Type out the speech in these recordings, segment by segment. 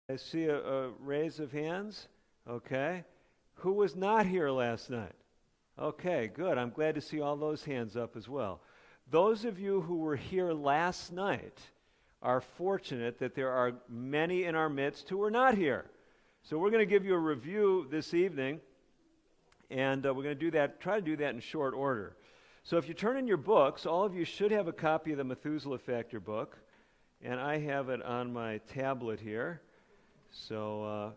I see a raise of hands. Okay. Who was not here last night? Okay, good. I'm glad to see all those hands up as well. Those of you who were here last night are fortunate that there are many in our midst who were not here. So we're going to give you a review this evening, and we're going to try to do that in short order. So if you turn in your books, all of you should have a copy of the Methuselah Factor book, and I have it on my tablet here. So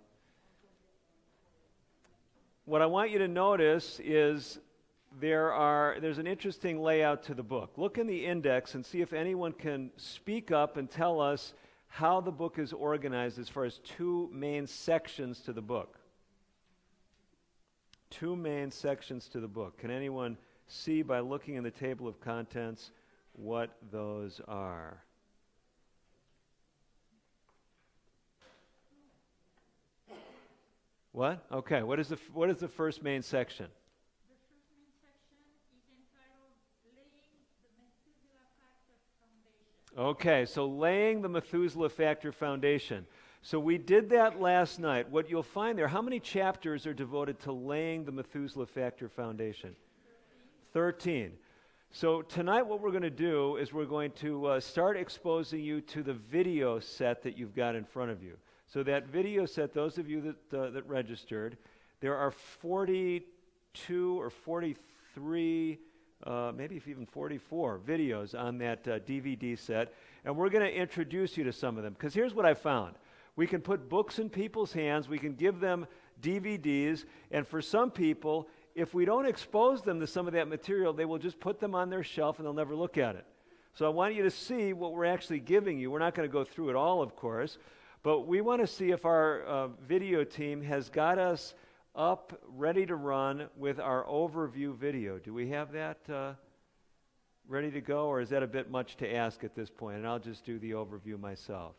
what I want you to notice is there's an interesting layout to the book. Look in the index and see if anyone can speak up and tell us how the book is organized as far as two main sections to the book. Two main sections to the book. Can anyone see by looking in the table of contents what those are? What? Okay, what is the first main section? The first main section is entitled Laying the Methuselah Factor Foundation. Okay, so laying the Methuselah Factor foundation. So we did that last night. What you'll find there, how many chapters are devoted to laying the Methuselah Factor foundation? 13. So tonight what we're going to do is we're going to start exposing you to the video set that you've got in front of you. So that video set, those of you that registered, there are 42 or 43, maybe even 44 videos on that DVD set, and we're going to introduce you to some of them. Because here's what I found. We can put books in people's hands, we can give them DVDs, and for some people, if we don't expose them to some of that material, they will just put them on their shelf and they'll never look at it. So I want you to see what we're actually giving you. We're not going to go through it all, of course, but we want to see if our video team has got us up, ready to run with our overview video. Do we have that ready to go, or is that a bit much to ask at this point? And I'll just do the overview myself.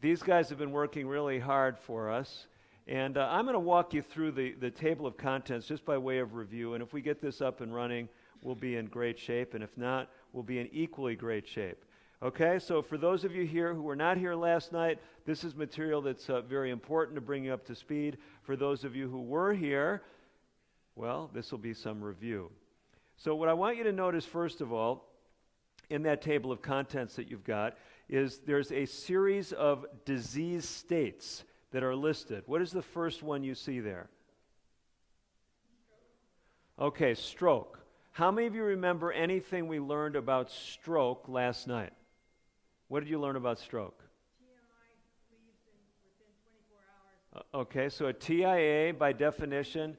These guys have been working really hard for us, and I'm going to walk you through the table of contents just by way of review, and if we get this up and running, we'll be in great shape, and if not, we'll be in equally great shape. Okay, so for those of you here who were not here last night, this is material that's very important to bring you up to speed. For those of you who were here, well, this will be some review. So what I want you to notice, first of all, in that table of contents that you've got, is there's a series of disease states that are listed. What is the first one you see there? Okay, stroke. How many of you remember anything we learned about stroke last night? What did you learn about stroke? TIA leaves within 24 hours. Okay, so a TIA, by definition,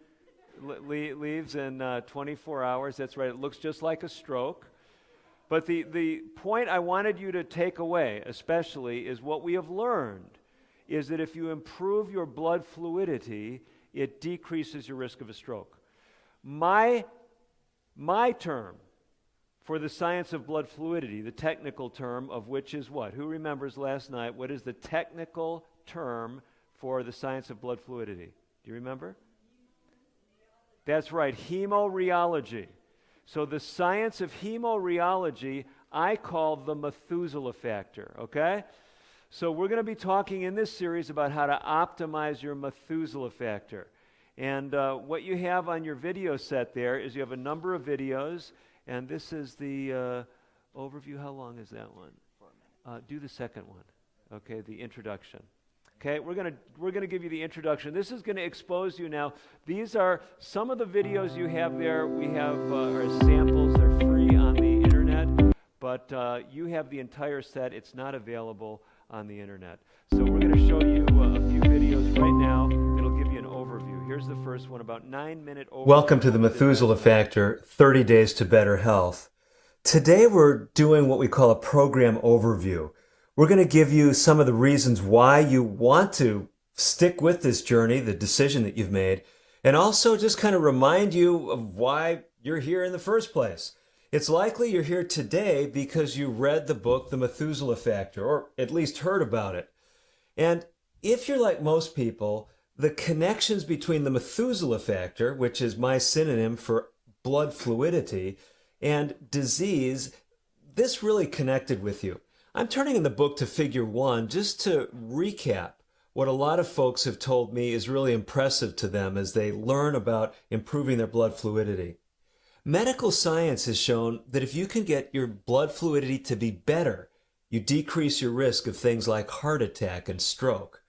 leaves in 24 hours. That's right. It looks just like a stroke. But the point I wanted you to take away, especially, is what we have learned, is that if you improve your blood fluidity, it decreases your risk of a stroke. My term for the science of blood fluidity, the technical term of which is what? Who remembers last night? What is the technical term for the science of blood fluidity? Do you remember? That's right, hemorrheology. So the science of hemorrheology, I call the Methuselah Factor, okay? So we're going to be talking in this series about how to optimize your Methuselah Factor. And what you have on your video set there is you have a number of videos, and this is the overview. How long is that one? 4 minutes. Do the second one, okay, the introduction. Okay, we're gonna give you the introduction. This is going to expose you now. These are some of the videos you have there. We have are samples. They're free on the internet, but you have the entire set. It's not available on the internet. So we're going to show you a few videos right now. It'll give you an overview. Here's the first one, about 9-minute overview. Welcome to the Methuselah Factor, 30 Days to Better Health. Today we're doing what we call a program overview. We're going to give you some of the reasons why you want to stick with this journey, the decision that you've made, and also just kind of remind you of why you're here in the first place. It's likely you're here today because you read the book, The Methuselah Factor, or at least heard about it. And if you're like most people, the connections between the Methuselah Factor, which is my synonym for blood fluidity, and disease, this really connected with you. I'm turning in the book to figure 1 just to recap what a lot of folks have told me is really impressive to them as they learn about improving their blood fluidity. Medical science has shown that if you can get your blood fluidity to be better, you decrease your risk of things like heart attack and stroke.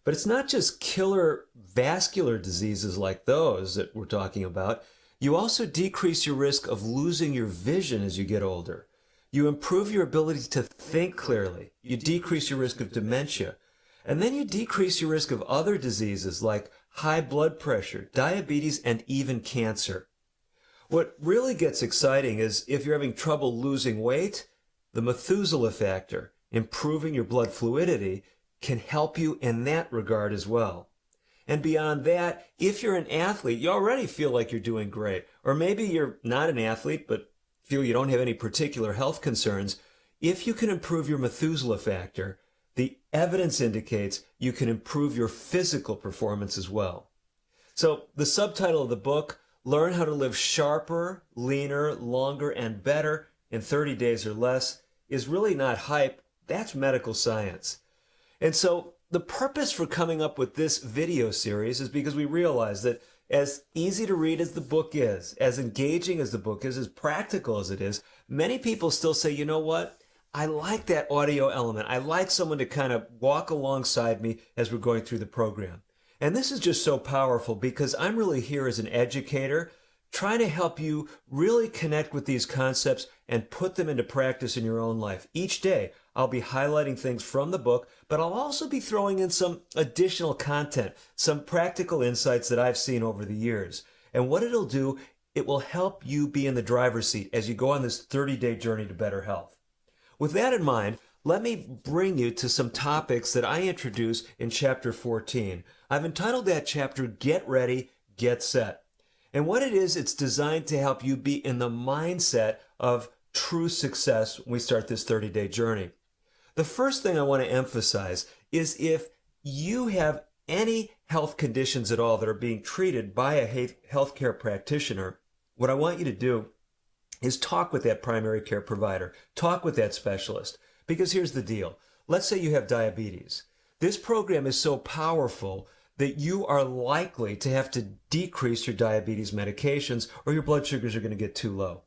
But it's not just killer vascular diseases like those that we're talking about. You also decrease your risk of losing your vision as you get older. You improve your ability to think clearly. You decrease your risk of dementia. And then you decrease your risk of other diseases like high blood pressure, diabetes, and even cancer. What really gets exciting is if you're having trouble losing weight, the Methuselah Factor, improving your blood fluidity, can help you in that regard as well. And beyond that, if you're an athlete, you already feel like you're doing great. Or maybe you're not an athlete, but feel you don't have any particular health concerns. If you can improve your Methuselah Factor, the evidence indicates you can improve your physical performance as well. So the subtitle of the book, Learn How to Live Sharper, Leaner, Longer, and Better in 30 Days or Less, is really not hype. That's medical science. And so the purpose for coming up with this video series is because we realize that as easy to read as the book is, as engaging as the book is, as practical as it is, many people still say, you know what? I like that audio element. I like someone to kind of walk alongside me as we're going through the program. And this is just so powerful because I'm really here as an educator, trying to help you really connect with these concepts and put them into practice in your own life. Each day, I'll be highlighting things from the book, but I'll also be throwing in some additional content, some practical insights that I've seen over the years. And what it'll do, it will help you be in the driver's seat as you go on this 30-day journey to better health. With that in mind, let me bring you to some topics that I introduce in Chapter 14. I've entitled that chapter, Get Ready, Get Set. And what it is, it's designed to help you be in the mindset of true success when we start this 30-day journey. The first thing I want to emphasize is if you have any health conditions at all that are being treated by a healthcare practitioner, what I want you to do is talk with that primary care provider, talk with that specialist. Because here's the deal. Let's say you have diabetes. This program is so powerful that you are likely to have to decrease your diabetes medications or your blood sugars are going to get too low.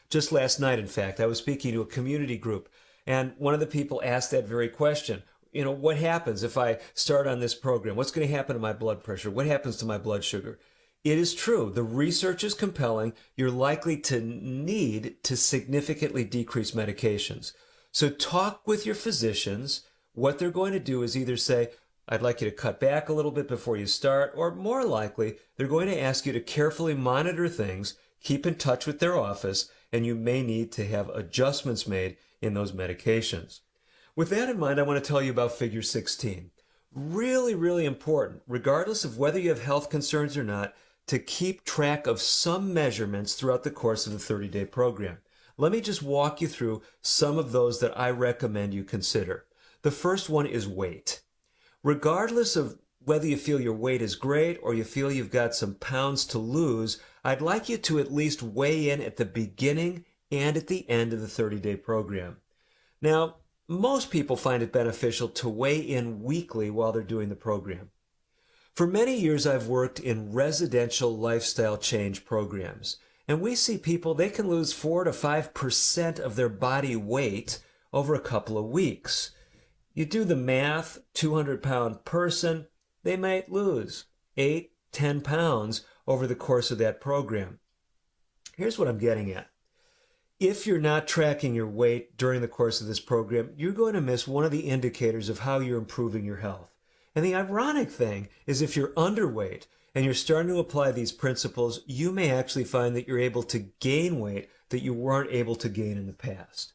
Just last night, in fact, I was speaking to a community group, and one of the people asked that very question. You know, what happens if I start on this program? What's going to happen to my blood pressure? What happens to my blood sugar? It is true. The research is compelling. You're likely to need to significantly decrease medications. So talk with your physicians. What they're going to do is either say, I'd like you to cut back a little bit before you start, or more likely, they're going to ask you to carefully monitor things, keep in touch with their office, and you may need to have adjustments made in those medications. With that in mind, I want to tell you about Figure 16. Really, really important, regardless of whether you have health concerns or not, to keep track of some measurements throughout the course of the 30-day program. Let me just walk you through some of those that I recommend you consider. The first one is weight. Regardless of whether you feel your weight is great or you feel you've got some pounds to lose, I'd like you to at least weigh in at the beginning and at the end of the 30-day program. Now, most people find it beneficial to weigh in weekly while they're doing the program. For many years, I've worked in residential lifestyle change programs, and we see people, they can lose 4 to 5% of their body weight over a couple of weeks. You do the math, 200-pound person, they might lose 8, 10 pounds over the course of that program. Here's what I'm getting at. If you're not tracking your weight during the course of this program, you're going to miss one of the indicators of how you're improving your health. And the ironic thing is if you're underweight and you're starting to apply these principles, you may actually find that you're able to gain weight that you weren't able to gain in the past.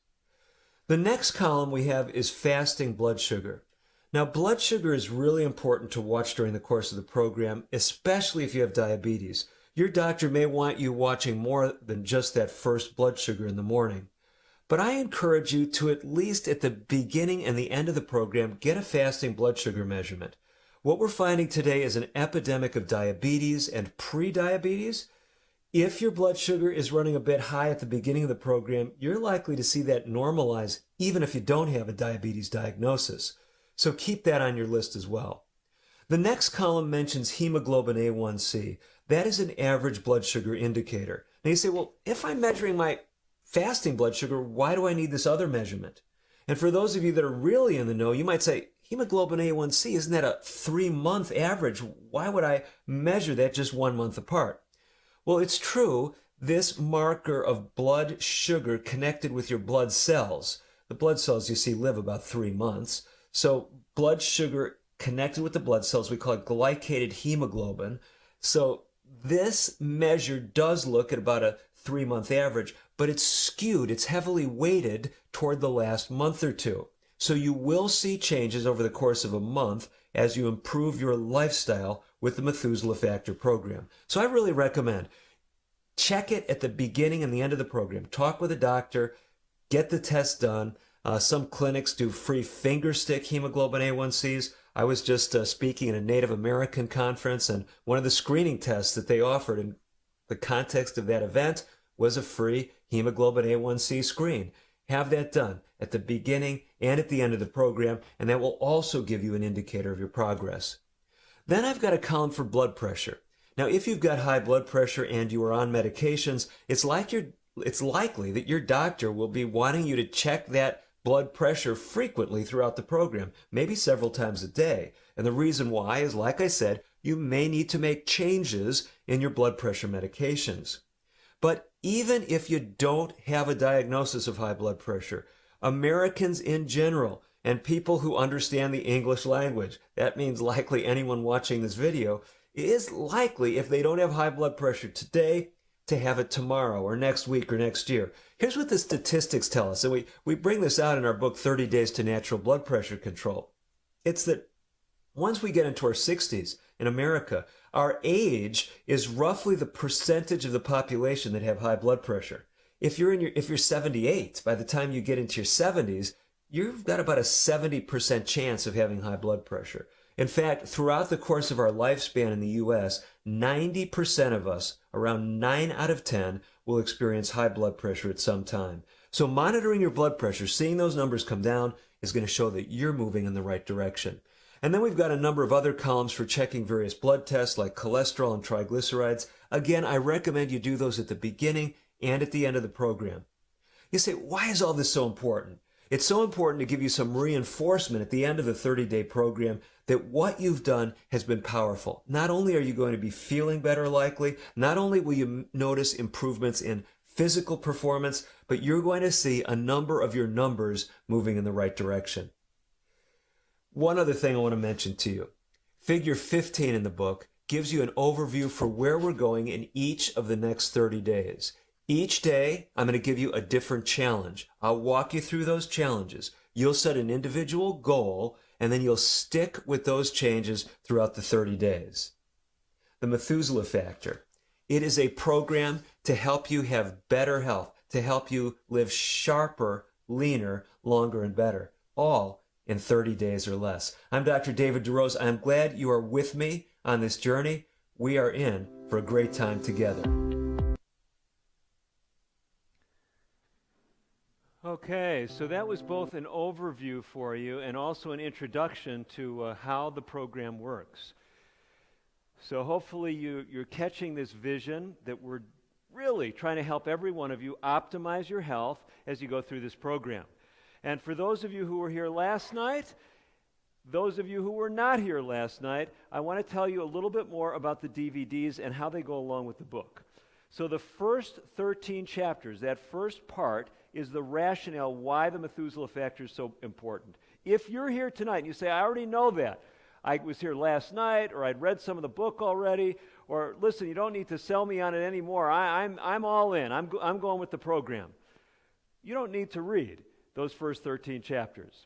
The next column we have is fasting blood sugar. Now, blood sugar is really important to watch during the course of the program, especially if you have diabetes. Your doctor may want you watching more than just that first blood sugar in the morning. But I encourage you to at least at the beginning and the end of the program, get a fasting blood sugar measurement. What we're finding today is an epidemic of diabetes and pre-diabetes. If your blood sugar is running a bit high at the beginning of the program, you're likely to see that normalize even if you don't have a diabetes diagnosis. So keep that on your list as well. The next column mentions hemoglobin A1c. That is an average blood sugar indicator. Now you say, well, if I'm measuring my fasting blood sugar, why do I need this other measurement? And for those of you that are really in the know, you might say, hemoglobin A1c, isn't that a 3-month average? Why would I measure that just 1 month apart? Well, it's true. This marker of blood sugar connected with your blood cells. The blood cells, you see, live about 3 months. So blood sugar connected with the blood cells, we call it glycated hemoglobin. So this measure does look at about a 3-month average, but it's skewed. It's heavily weighted toward the last month or two. So you will see changes over the course of a month as you improve your lifestyle with the Methuselah Factor program. So I really recommend check it at the beginning and the end of the program. Talk with a doctor, get the test done. Some clinics do free finger stick hemoglobin A1Cs. I was just speaking at a Native American conference, and one of the screening tests that they offered in the context of that event was a free hemoglobin A1C screen. Have that done at the beginning and at the end of the program, and that will also give you an indicator of your progress. Then I've got a column for blood pressure. Now, if you've got high blood pressure and you are on medications, it's likely that your doctor will be wanting you to check that blood pressure frequently throughout the program, maybe several times a day. And the reason why is, like I said, you may need to make changes in your blood pressure medications. But even if you don't have a diagnosis of high blood pressure, Americans in general and people who understand the English language, that means likely anyone watching this video, is likely, if they don't have high blood pressure today, to have it tomorrow or next week or next year. Here's what the statistics tell us, and we bring this out in our book, 30 Days to Natural Blood Pressure Control. It's that once we get into our 60s in America, our age is roughly the percentage of the population that have high blood pressure. If you're 78, by the time you get into your 70s, you've got about a 70% chance of having high blood pressure. In fact, throughout the course of our lifespan in the U.S., 90% of us, around 9 out of 10, will experience high blood pressure at some time. So monitoring your blood pressure, seeing those numbers come down, is going to show that you're moving in the right direction. And then we've got a number of other columns for checking various blood tests like cholesterol and triglycerides. Again, I recommend you do those at the beginning and at the end of the program. You say, why is all this so important? It's so important to give you some reinforcement at the end of the 30-day program that what you've done has been powerful. Not only are you going to be feeling better likely, not only will you notice improvements in physical performance, but you're going to see a number of your numbers moving in the right direction. One other thing I want to mention to you. Figure 15 in the book gives you an overview for where we're going in each of the next 30 days. Each day, I'm going to give you a different challenge. I'll walk you through those challenges. You'll set an individual goal, and then you'll stick with those changes throughout the 30 days. The Methuselah Factor. It is a program to help you have better health, to help you live sharper, leaner, longer, and better, all in 30 days or less. I'm Dr. David DeRose. I'm glad you are with me on this journey. We are in for a great time together. Okay, so that was both an overview for you and also an introduction to how the program works. So hopefully you're catching this vision that we're really trying to help every one of you optimize your health as you go through this program. And for those of you who were here last night, those of you who were not here last night, I want to tell you a little bit more about the DVDs and how they go along with the book. So the first 13 chapters, that first part, is the rationale why the Methuselah Factor is so important. If you're here tonight and you say, I already know that, I was here last night, or I'd read some of the book already, or listen, you don't need to sell me on it anymore, I'm all in, I'm going with the program. You don't need to read those first 13 chapters.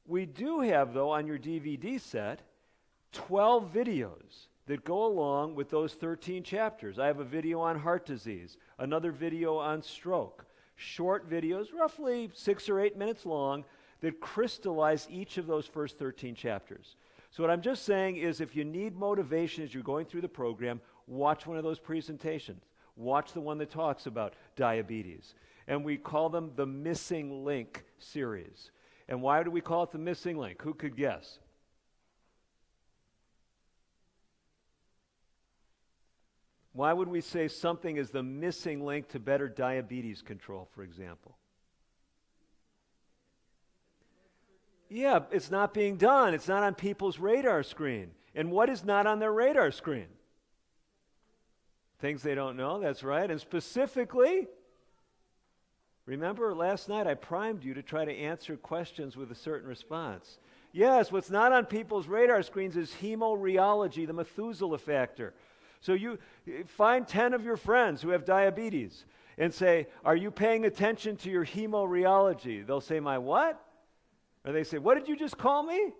We do have, though, on your DVD set, 12 videos that go along with those 13 chapters. I have a video on heart disease, another video on stroke, short videos, roughly 6 or 8 minutes long, that crystallize each of those first 13 chapters. So what I'm just saying is if you need motivation as you're going through the program, watch one of those presentations. Watch the one that talks about diabetes. And we call them the Missing Link series. And why do we call it the Missing Link? Who could guess? Why would we say something is the missing link to better diabetes control, for example? Yeah, it's not being done. It's not on people's radar screen. And what is not on their radar screen? Things they don't know, that's right. And specifically, remember last night I primed you to try to answer questions with a certain response. Yes, what's not on people's radar screens is hemorrheology, the Methuselah Factor. So you find 10 of your friends who have diabetes and say, are you paying attention to your hemorrheology? They'll say, my what? Or they say, what did you just call me?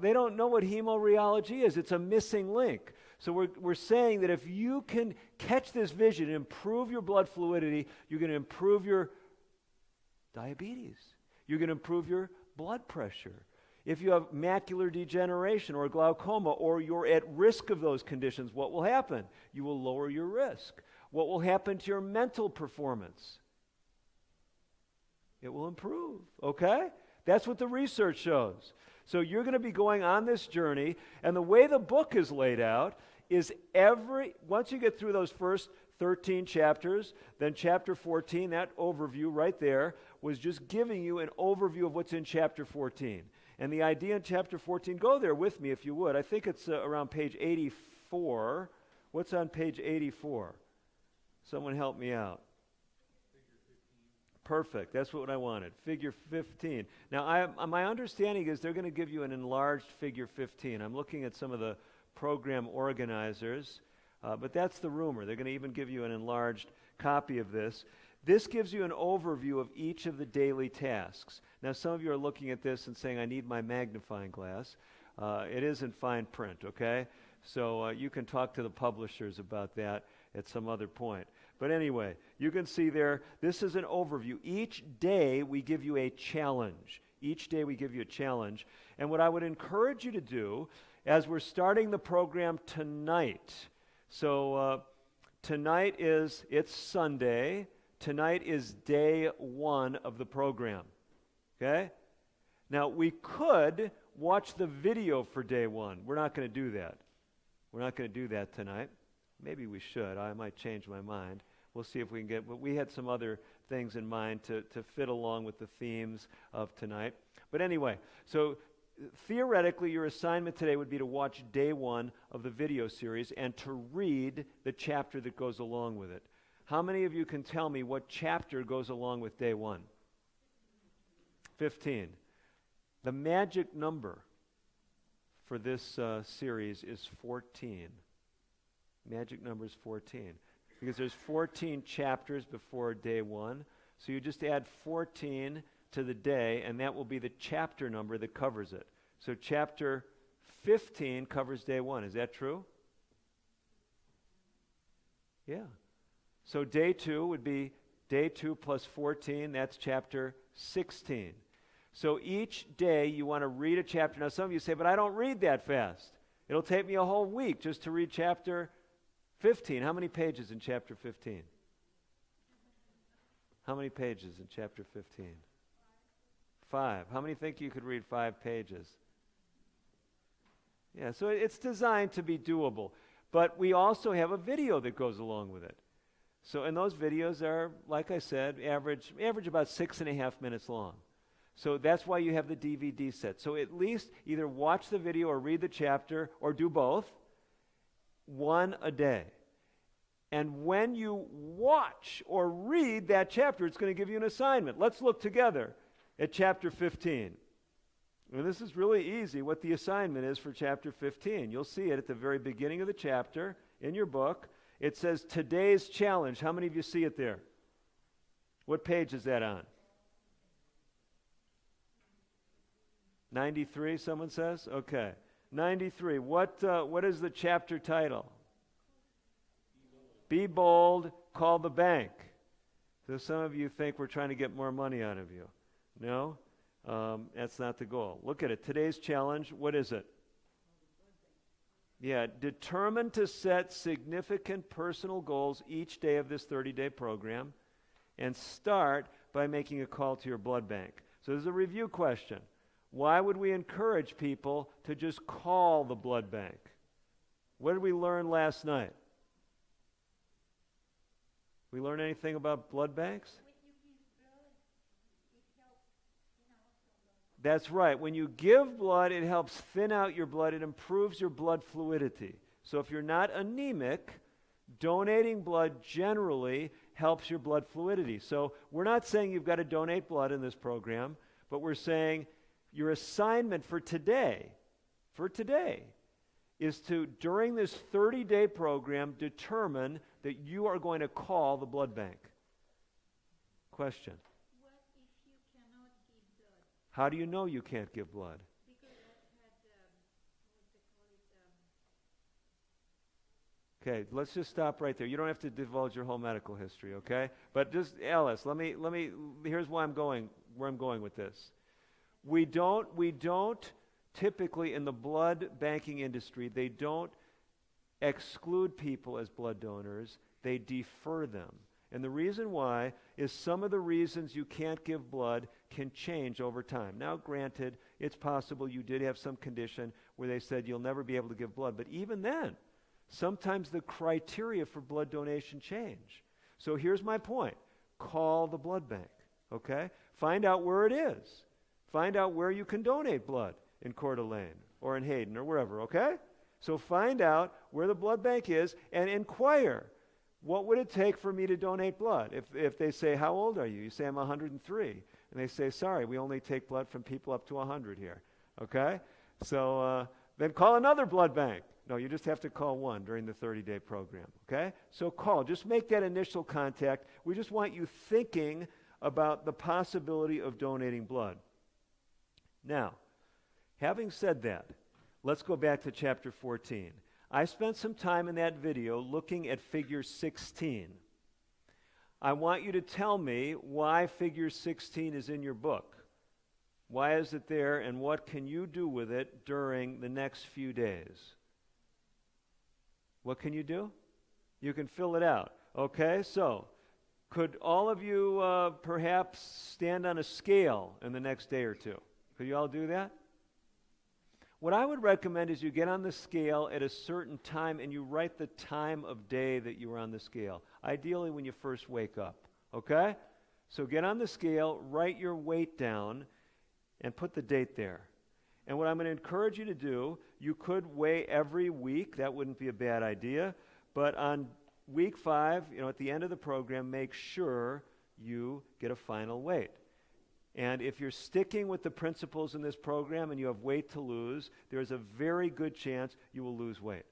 They don't know what hemorrheology is. It's a missing link. So we're saying that if you can catch this vision and improve your blood fluidity, you're going to improve your diabetes. You're going to improve your blood pressure. If you have macular degeneration or glaucoma, or you're at risk of those conditions, what will happen? You will lower your risk. What will happen to your mental performance? It will improve, okay? That's what the research shows. So you're going to be going on this journey, and the way the book is laid out is once you get through those first 13 chapters, then chapter 14, that overview right there, was just giving you an overview of what's in chapter 14. And the idea in chapter 14, go there with me if you would. I think it's around page 84. What's on page 84? Someone help me out. Perfect. That's what I wanted. Figure 15. Now, my understanding is they're going to give you an enlarged figure 15. I'm looking at some of the program organizers, but that's the rumor. They're going to even give you an enlarged copy of this. This gives you an overview of each of the daily tasks. Now, some of you are looking at this and saying, I need my magnifying glass. It is in fine print, okay? So you can talk to the publishers about that at some other point. But anyway, you can see there, this is an overview. Each day we give you a challenge. Each day we give you a challenge. And what I would encourage you to do, as we're starting the program tonight, so tonight it's Sunday. Tonight is day 1 of the program, okay? Now, we could watch the video for day 1. We're not going to do that. We're not going to do that tonight. Maybe we should. I might change my mind. We'll see if we can get, but we had some other things in mind to fit along with the themes of tonight. But anyway, so theoretically, your assignment today would be to watch day 1 of the video series and to read the chapter that goes along with it. How many of you can tell me what chapter goes along with day 1? 15. The magic number for this series is 14. Magic number is 14. Because there's 14 chapters before day 1. So you just add 14 to the day, and that will be the chapter number that covers it. So chapter 15 covers day 1. Is that true? Yeah. So day 2 would be day 2 plus 14. That's chapter 16. So each day you want to read a chapter. Now some of you say, but I don't read that fast. It'll take me a whole week just to read chapter 15. How many pages in chapter 15? How many pages in chapter 15? 5. How many think you could read 5 pages? Yeah, so it's designed to be doable. But we also have a video that goes along with it. So, and those videos are, like I said, average about 6.5 minutes long. So that's why you have the DVD set. So at least either watch the video or read the chapter or do both, 1 a day. And when you watch or read that chapter, it's going to give you an assignment. Let's look together at chapter 15. And this is really easy what the assignment is for chapter 15. You'll see it at the very beginning of the chapter in your book. It says today's challenge. How many of you see it there? What page is that on? 93, someone says? Okay. 93. What is the chapter title? Be bold, call the bank. So some of you think we're trying to get more money out of you. No, that's not the goal. Look at it. Today's challenge, what is it? Yeah, determined to set significant personal goals each day of this 30-day program, and start by making a call to your blood bank. So this is a review question. Why would we encourage people to just call the blood bank? What did we learn last night? We learn anything about blood banks? When you give blood, it helps thin out your blood. That's right. When you give blood, it helps thin out your blood. It improves your blood fluidity. So if you're not anemic, donating blood generally helps your blood fluidity. So we're not saying you've got to donate blood in this program, but we're saying your assignment for today is to, during this 30-day program, determine that you are going to call the blood bank. Question. What if you cannot give blood? How do you know you can't give blood? Because I've had, what they call it, Okay, let's just stop right there. You don't have to divulge your whole medical history, okay? But just, Alice, let me, here's where I'm going with this. We don't typically in the blood banking industry, they don't exclude people as blood donors, they defer them. And the reason why is some of the reasons you can't give blood can change over time. Now, granted, it's possible you did have some condition where they said you'll never be able to give blood, but even then, sometimes the criteria for blood donation change. So here's my point. Call the blood bank, okay? Find out where it is. Find out where you can donate blood in Coeur d'Alene or in Hayden or wherever, okay? So find out where the blood bank is and inquire, what would it take for me to donate blood? If they say, how old are you? You say, I'm 103. And they say, sorry, we only take blood from people up to 100 here, okay? So then call another blood bank. No, you just have to call one during the 30-day program, okay? So call. Just make that initial contact. We just want you thinking about the possibility of donating blood. Now, having said that, let's go back to chapter 14. I spent some time in that video looking at figure 16. I want you to tell me why figure 16 is in your book. Why is it there, and what can you do with it during the next few days? What can you do? You can fill it out. Okay, so could all of you perhaps stand on a scale in the next day or two? Could you all do that? What I would recommend is you get on the scale at a certain time and you write the time of day that you were on the scale. Ideally when you first wake up, okay? So get on the scale, write your weight down, and put the date there. And what I'm going to encourage you to do, you could weigh every week. That wouldn't be a bad idea. But on week 5, at the end of the program, make sure you get a final weight. And if you're sticking with the principles in this program and you have weight to lose, there's a very good chance you will lose weight.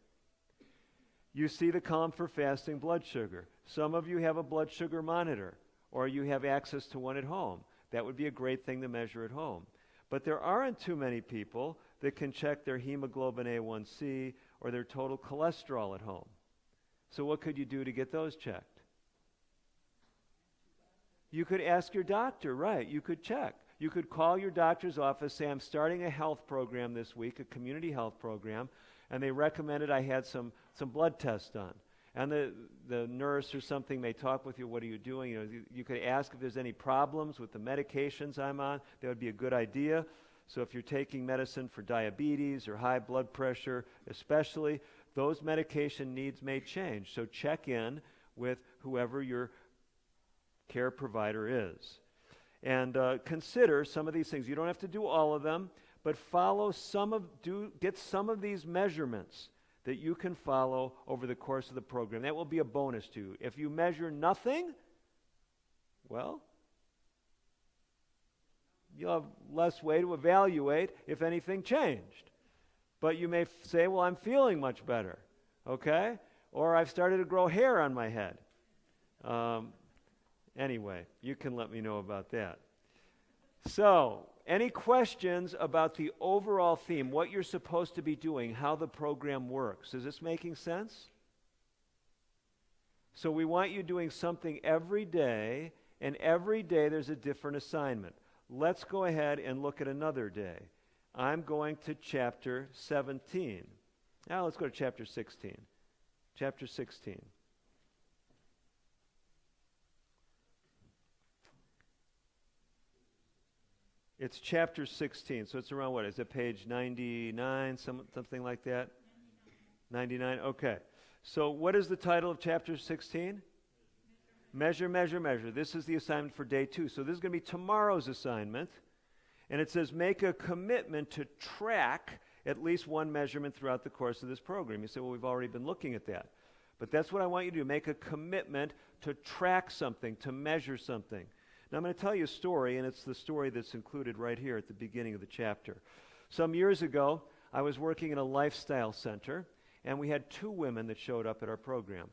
You see the column for fasting blood sugar. Some of you have a blood sugar monitor, or you have access to one at home. That would be a great thing to measure at home. But there aren't too many people that can check their hemoglobin A1c or their total cholesterol at home. So what could you do to get those checked? You could ask your doctor, right? You could check. You could call your doctor's office, say, I'm starting a health program this week, a community health program, and they recommended I had some blood tests done. And the nurse or something may talk with you, what are you doing? You could ask if there's any problems with the medications I'm on. That would be a good idea. So if you're taking medicine for diabetes or high blood pressure especially, those medication needs may change. So check in with whoever your care provider is. And consider some of these things. You don't have to do all of them, but get some of these measurements that you can follow over the course of the program. That will be a bonus to you. If you measure nothing, well, you'll have less way to evaluate if anything changed. But you may say, well, I'm feeling much better, okay? Or I've started to grow hair on my head. Anyway, you can let me know about that. So, any questions about the overall theme, what you're supposed to be doing, how the program works? Is this making sense? So we want you doing something every day, and every day there's a different assignment. Let's go ahead and look at another day. I'm going to chapter 17. Now let's go to chapter 16. Chapter 16. It's chapter 16, so it's around what? Is it page 99, something like that? 99, okay. So what is the title of chapter 16? Measure, measure, measure. This is the assignment for day 2. So this is going to be tomorrow's assignment. And it says make a commitment to track at least one measurement throughout the course of this program. You say, well, we've already been looking at that. But that's what I want you to do. Make a commitment to track something, to measure something. Now, I'm going to tell you a story, and it's the story that's included right here at the beginning of the chapter. Some years ago, I was working in a lifestyle center, and we had 2 women that showed up at our program.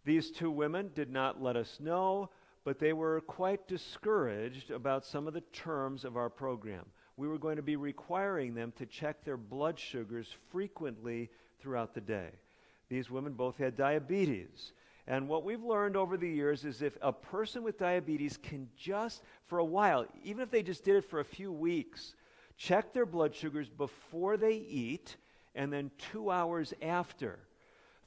These 2 women did not let us know, but they were quite discouraged about some of the terms of our program. We were going to be requiring them to check their blood sugars frequently throughout the day. These women both had diabetes. And what we've learned over the years is if a person with diabetes can just, for a while, even if they just did it for a few weeks, check their blood sugars before they eat and then 2 hours after,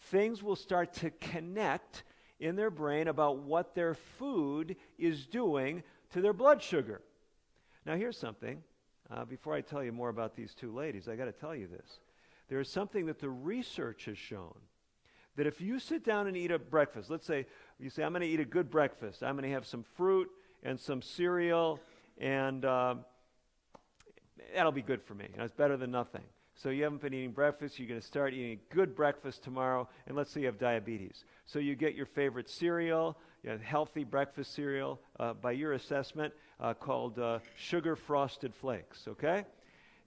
things will start to connect in their brain about what their food is doing to their blood sugar. Now here's something. Before I tell you more about these 2 ladies, I got to tell you this. There is something that the research has shown, that if you sit down and eat a breakfast, let's say you say, I'm going to eat a good breakfast. I'm going to have some fruit and some cereal, and that'll be good for me. It's better than nothing. So you haven't been eating breakfast. You're going to start eating a good breakfast tomorrow, and let's say you have diabetes. So you get your favorite cereal, healthy breakfast cereal, by your assessment, called Sugar Frosted Flakes, okay?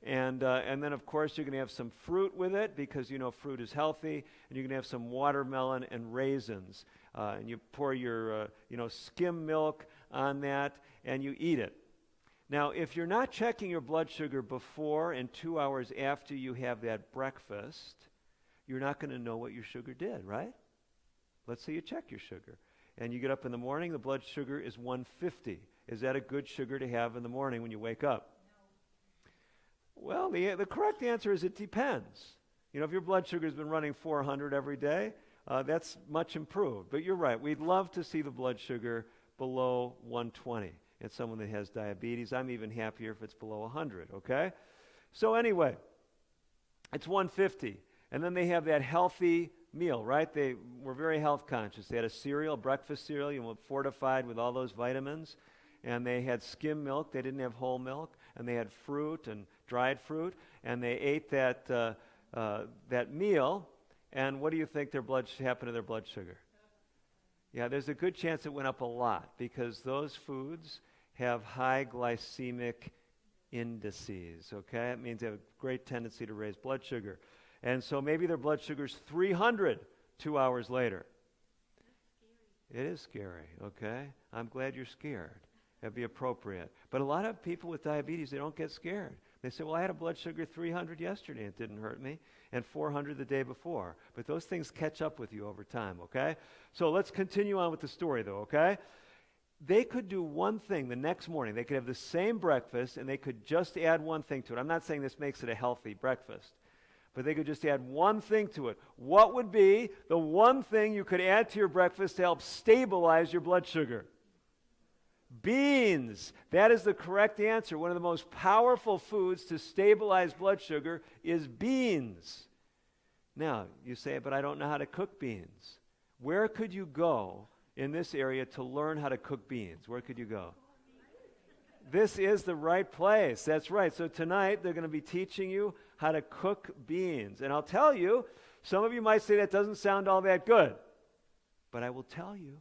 And then, of course, you're going to have some fruit with it because you know fruit is healthy. And you're going to have some watermelon and raisins. And you pour your, skim milk on that, and you eat it. Now, if you're not checking your blood sugar before and 2 hours after you have that breakfast, you're not going to know what your sugar did, right? Let's say you check your sugar. And you get up in the morning, the blood sugar is 150. Is that a good sugar to have in the morning when you wake up? Well, the correct answer is it depends. If your blood sugar has been running 400 every day, that's much improved. But you're right. We'd love to see the blood sugar below 120 in someone that has diabetes. I'm even happier if it's below 100, okay? So anyway, it's 150. And then they have that healthy meal, right? They were very health conscious. They had a cereal, breakfast cereal, fortified with all those vitamins. And they had skim milk. They didn't have whole milk. And they had fruit and dried fruit. And they ate that meal. And what do you think happened to their blood sugar? Yeah, there's a good chance it went up a lot because those foods have high glycemic indices, okay? It means they have a great tendency to raise blood sugar. And so maybe their blood sugar's 300 2 hours later. It is scary, okay? I'm glad you're scared. That'd be appropriate. But a lot of people with diabetes, they don't get scared. They say, well, I had a blood sugar 300 yesterday. It didn't hurt me. And 400 the day before. But those things catch up with you over time, okay? So let's continue on with the story, though, okay? They could do one thing the next morning. They could have the same breakfast, and they could just add one thing to it. I'm not saying this makes it a healthy breakfast. But they could just add one thing to it. What would be the one thing you could add to your breakfast to help stabilize your blood sugar? Beans. That is the correct answer. One of the most powerful foods to stabilize blood sugar is beans. Now, you say, but I don't know how to cook beans. Where could you go in this area to learn how to cook beans? Where could you go? This is the right place. That's right. So tonight, they're going to be teaching you how to cook beans. And I'll tell you, some of you might say that doesn't sound all that good. But I will tell you.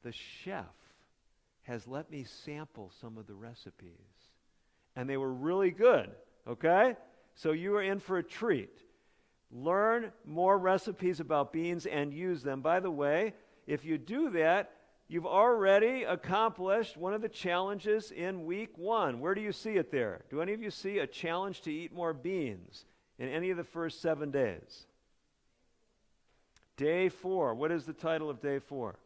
The chef has let me sample some of the recipes. And they were really good, okay? So you are in for a treat. Learn more recipes about beans and use them. By the way, if you do that, you've already accomplished one of the challenges in week 1. Where do you see it there? Do any of you see a challenge to eat more beans in any of the first 7 days? Day 4. What is the title of day 4?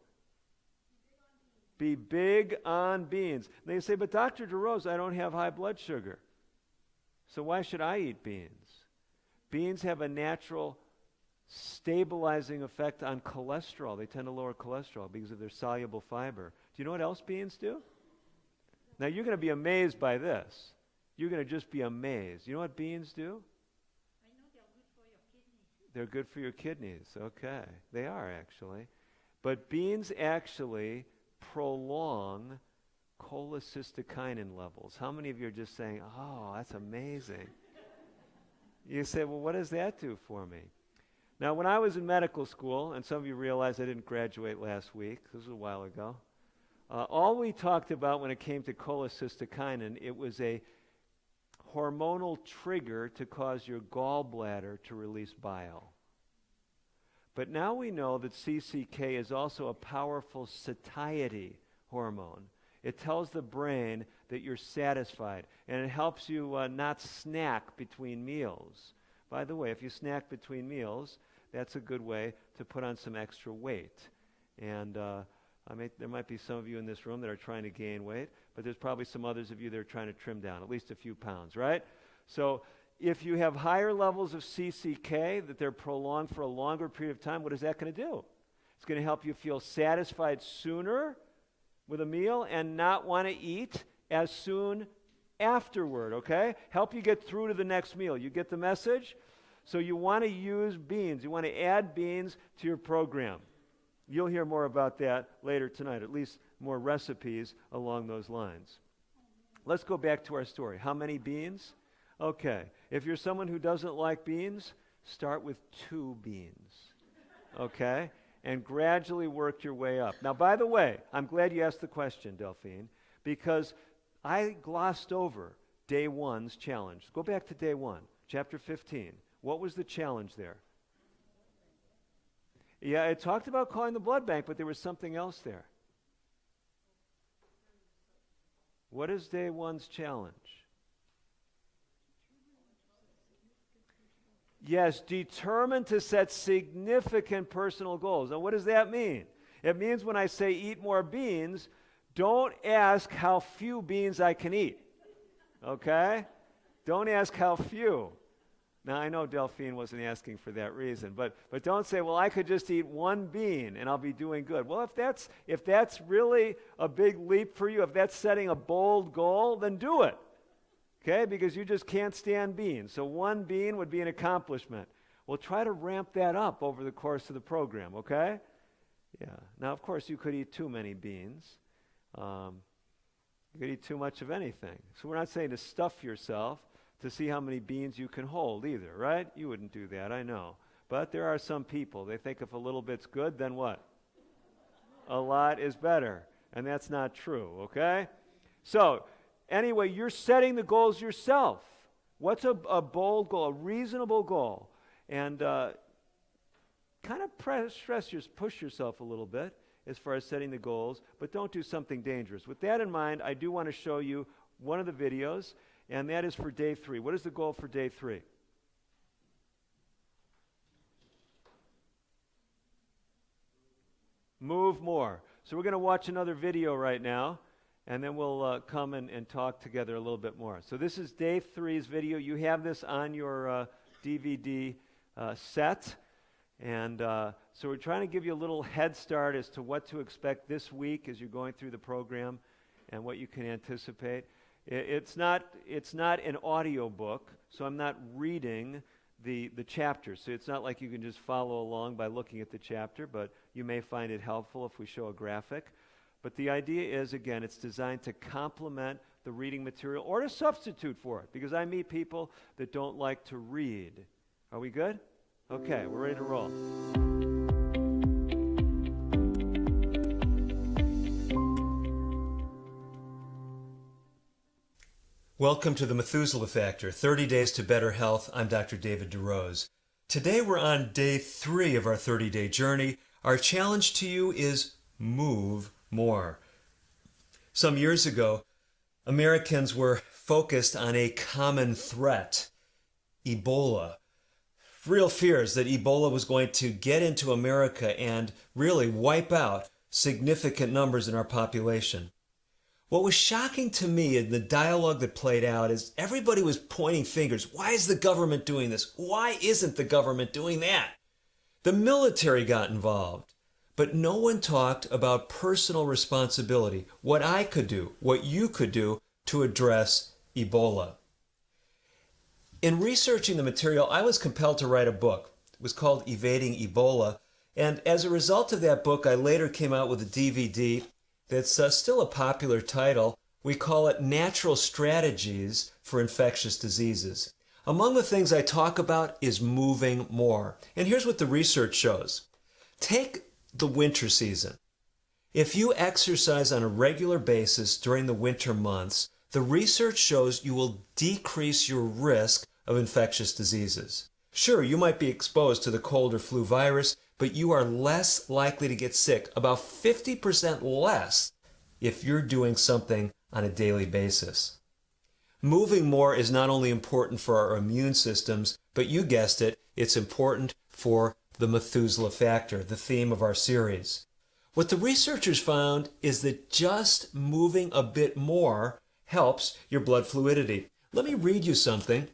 Be big on beans. And they say, but Dr. DeRose, I don't have high blood sugar. So why should I eat beans? Beans have a natural stabilizing effect on cholesterol. They tend to lower cholesterol because of their soluble fiber. Do you know what else beans do? Now you're going to be amazed by this. You're going to just be amazed. You know what beans do? I know they're good for your kidneys. They're good for your kidneys. Okay. They are actually. But beans actually prolong cholecystokinin levels. How many of you are just saying, oh, that's amazing? You say, well, what does that do for me? Now, when I was in medical school, and some of you realize I didn't graduate last week, this was a while ago, all we talked about when it came to cholecystokinin, it was a hormonal trigger to cause your gallbladder to release bile. But now we know that CCK is also a powerful satiety hormone. It tells the brain that you're satisfied, and it helps you not snack between meals. By the way, if you snack between meals, that's a good way to put on some extra weight. And there might be some of you in this room that are trying to gain weight, but there's probably some others of you that are trying to trim down, at least a few pounds, right? So if you have higher levels of CCK, that they're prolonged for a longer period of time, what is that going to do? It's going to help you feel satisfied sooner with a meal and not want to eat as soon afterward, okay? Help you get through to the next meal. You get the message? So you want to use beans. You want to add beans to your program. You'll hear more about that later tonight, at least more recipes along those lines. Let's go back to our story. How many beans? Okay. If you're someone who doesn't like beans, start with 2 beans, okay? And gradually work your way up. Now, by the way, I'm glad you asked the question, Delphine, because I glossed over day 1's challenge. Go back to day 1, chapter 15. What was the challenge there? Yeah, it talked about calling the blood bank, but there was something else there. What is day 1's challenge? Yes, determined to set significant personal goals. Now, what does that mean? It means when I say eat more beans, don't ask how few beans I can eat. Okay? Don't ask how few. Now, I know Delphine wasn't asking for that reason, but don't say, well, I could just eat 1 bean and I'll be doing good. Well, if that's really a big leap for you, if that's setting a bold goal, then do it. Okay? Because you just can't stand beans. So 1 bean would be an accomplishment. Well, try to ramp that up over the course of the program, okay? Yeah. Now, of course, you could eat too many beans. You could eat too much of anything. So we're not saying to stuff yourself to see how many beans you can hold either, right? You wouldn't do that, I know. But there are some people, they think if a little bit's good, then what? A lot is better. And that's not true, okay? So, anyway, you're setting the goals yourself. What's a bold goal, a reasonable goal? And kind of push yourself a little bit as far as setting the goals, but don't do something dangerous. With that in mind, I do want to show you one of the videos, and that is for day 3. What is the goal for day 3? Move more. So we're going to watch another video right now, and then we'll come and talk together a little bit more. So this is day 3's video. You have this on your DVD set. And so we're trying to give you a little head start as to what to expect this week as you're going through the program and what you can anticipate. It's not an audio book, so I'm not reading the chapter. So it's not like you can just follow along by looking at the chapter, but you may find it helpful if we show a graphic. But the idea is, again, it's designed to complement the reading material or to substitute for it, because I meet people that don't like to read. Are we good? Okay, we're ready to roll. Welcome to the Methuselah Factor, 30 Days to Better Health. I'm Dr. David DeRose. Today we're on day 3 of our 30-day journey. Our challenge to you is move more. Some years ago, Americans were focused on a common threat, Ebola. Real fears that Ebola was going to get into America and really wipe out significant numbers in our population. What was shocking to me in the dialogue that played out is everybody was pointing fingers. Why is the government doing this? Why isn't the government doing that? The military got involved. But no one talked about personal responsibility, what I could do, what you could do to address Ebola. In researching the material, I was compelled to write a book. It was called Evading Ebola. And as a result of that book, I later came out with a DVD that's still a popular title. We call it Natural Strategies for Infectious Diseases. Among the things I talk about is moving more. And here's what the research shows. Take the winter season. If you exercise on a regular basis during the winter months, the research shows you will decrease your risk of infectious diseases. Sure, you might be exposed to the cold or flu virus, but you are less likely to get sick, about 50% less, if you're doing something on a daily basis. Moving more is not only important for our immune systems, but you guessed it, it's important for the Methuselah Factor, the theme of our series. What the researchers found is that just moving a bit more helps your blood fluidity. Let me read you something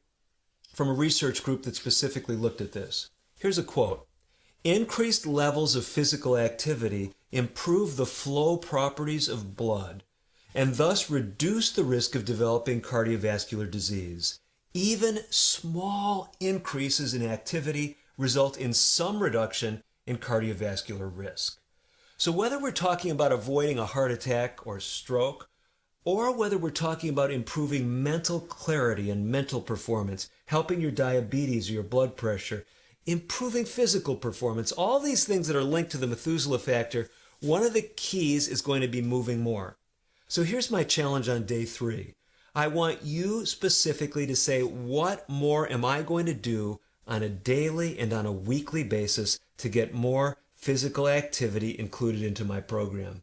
from a research group that specifically looked at this. Here's a quote. Increased levels of physical activity improve the flow properties of blood and thus reduce the risk of developing cardiovascular disease. Even small increases in activity result in some reduction in cardiovascular risk. So whether we're talking about avoiding a heart attack or stroke, or whether we're talking about improving mental clarity and mental performance, helping your diabetes or your blood pressure, improving physical performance, all these things that are linked to the Methuselah Factor, one of the keys is going to be moving more. So here's my challenge on day 3. I want you specifically to say, what more am I going to do on a daily and on a weekly basis to get more physical activity included into my program?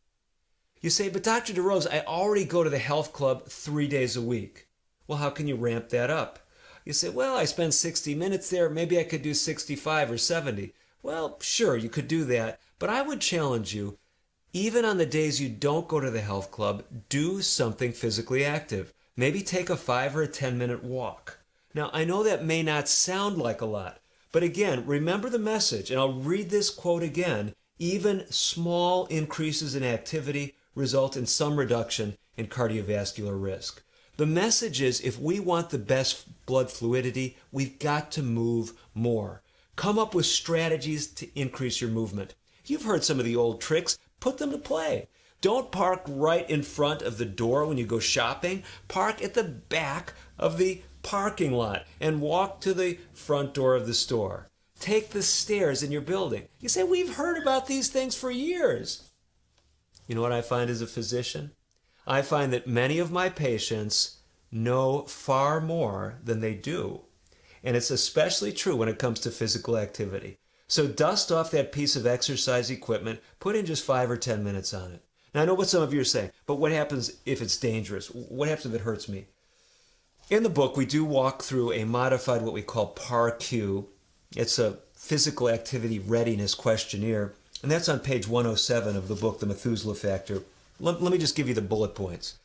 You say, but Dr. DeRose, I already go to the health club 3 days a week. Well, how can you ramp that up? You say, well, I spend 60 minutes there. Maybe I could do 65 or 70. Well, sure, you could do that. But I would challenge you, even on the days you don't go to the health club, do something physically active. Maybe take a 5 or a 10-minute walk. Now, I know that may not sound like a lot, but again, remember the message, and I'll read this quote again. Even small increases in activity result in some reduction in cardiovascular risk. The message is, if we want the best blood fluidity, we've got to move more. Come up with strategies to increase your movement. You've heard some of the old tricks. Put them to play. Don't park right in front of the door when you go shopping. Park at the back of the parking lot and walk to the front door of the store. Take the stairs in your building. You say, we've heard about these things for years. You know what I find as a physician? I find that many of my patients know far more than they do. And it's especially true when it comes to physical activity. So dust off that piece of exercise equipment, put in just 5 or 10 minutes on it. Now I know what some of you are saying, but what happens if it's dangerous? What happens if it hurts me? In the book, we do walk through a modified, what we call PAR-Q. It's a physical activity readiness questionnaire, and that's on page 107 of the book, The Methuselah Factor. Let me just give you the bullet points.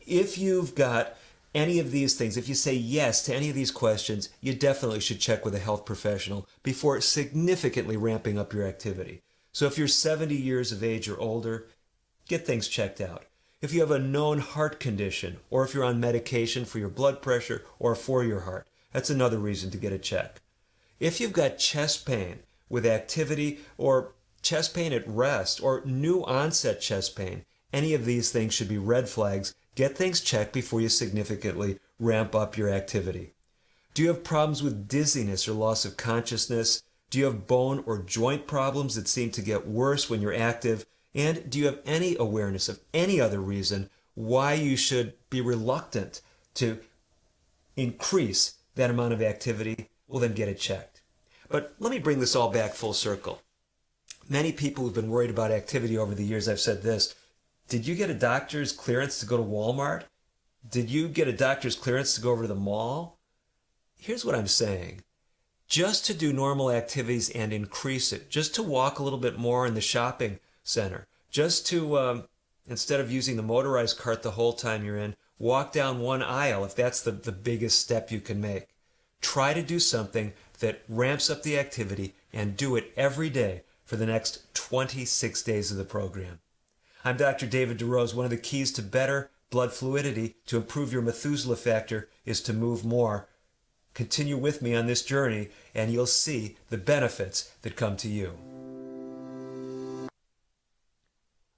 If you've got any of these things, if you say yes to any of these questions, you definitely should check with a health professional before significantly ramping up your activity. So if you're 70 years of age or older, get things checked out. If you have a known heart condition, or if you're on medication for your blood pressure or for your heart, that's another reason to get a check. If you've got chest pain with activity, or chest pain at rest, or new onset chest pain, any of these things should be red flags. Get things checked before you significantly ramp up your activity. Do you have problems with dizziness or loss of consciousness? Do you have bone or joint problems that seem to get worse when you're active? And do you have any awareness of any other reason why you should be reluctant to increase that amount of activity? Well, then get it checked. But let me bring this all back full circle. Many people who've been worried about activity over the years, I've said this: did you get a doctor's clearance to go to Walmart? Did you get a doctor's clearance to go over to the mall? Here's what I'm saying. Just to do normal activities and increase it, just to walk a little bit more in the shopping center, just to Instead of using the motorized cart the whole time you're in, walk down one aisle if that's the biggest step you can make. Try to do something that ramps up the activity and do it every day for the next 26 days of the program. I'm Dr. David DeRose. One of the keys to better blood fluidity, to improve your Methuselah factor, is to move more. Continue with me on this journey and you'll see the benefits that come to you.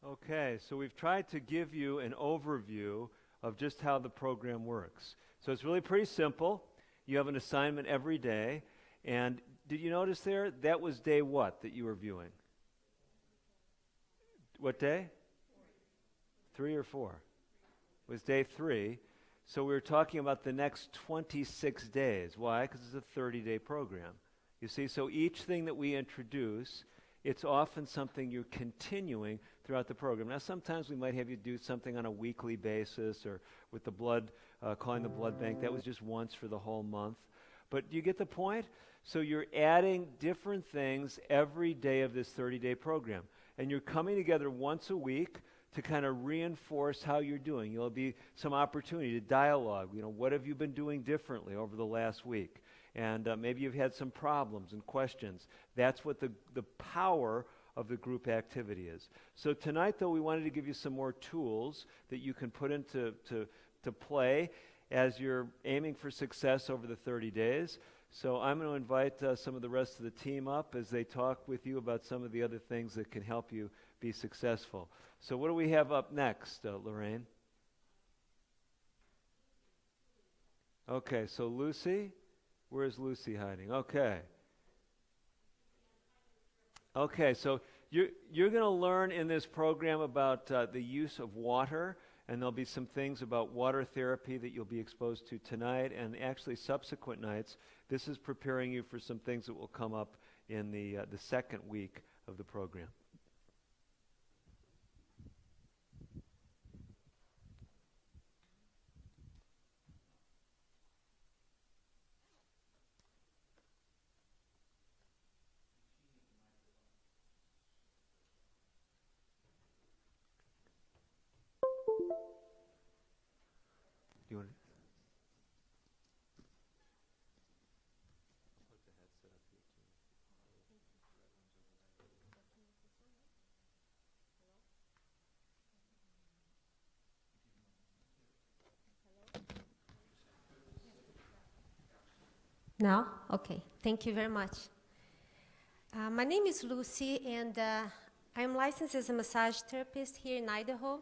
Okay, so we've tried to give you an overview of just how the program works. So it's really pretty simple. You have an assignment every day. And did you notice there, that was day what that you were viewing? What day? 3 or 4? It was day 3. So we were talking about the next 26 days. Why? Because it's a 30-day program. You see, so each thing that we introduce, it's often something you're continuing throughout the program. Now, sometimes we might have you do something on a weekly basis or with the blood, calling the blood bank. That was just once for the whole month. But do you get the point? So you're adding different things every day of this 30-day program. And you're coming together once a week to kind of reinforce how you're doing. There'll be some opportunity to dialogue. You know, what have you been doing differently over the last week? And maybe you've had some problems and questions. That's what the power of the group activity is. So tonight, though, we wanted to give you some more tools that you can put into to play as you're aiming for success over the 30 days. So I'm going to invite some of the rest of the team up as they talk with you about some of the other things that can help you be successful. So what do we have up next, Lorraine? Okay, so Lucy. Where's Lucy hiding? Okay. Okay, so you're going to learn in this program about the use of water, and there'll be some things about water therapy that you'll be exposed to tonight and actually subsequent nights. This is preparing you for some things that will come up in the second week of the program. Do you want to? Now? Okay. Thank you very much. My name is Lucy, and I'm licensed as a massage therapist here in Idaho.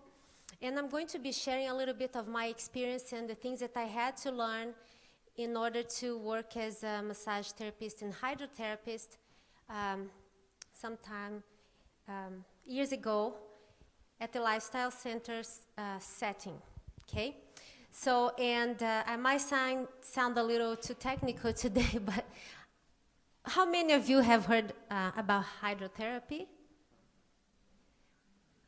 And I'm going to be sharing a little bit of my experience and the things that I had to learn in order to work as a massage therapist and hydrotherapist sometime years ago at the lifestyle center's setting, okay? So, and I might sound a little too technical today, but how many of you have heard about hydrotherapy?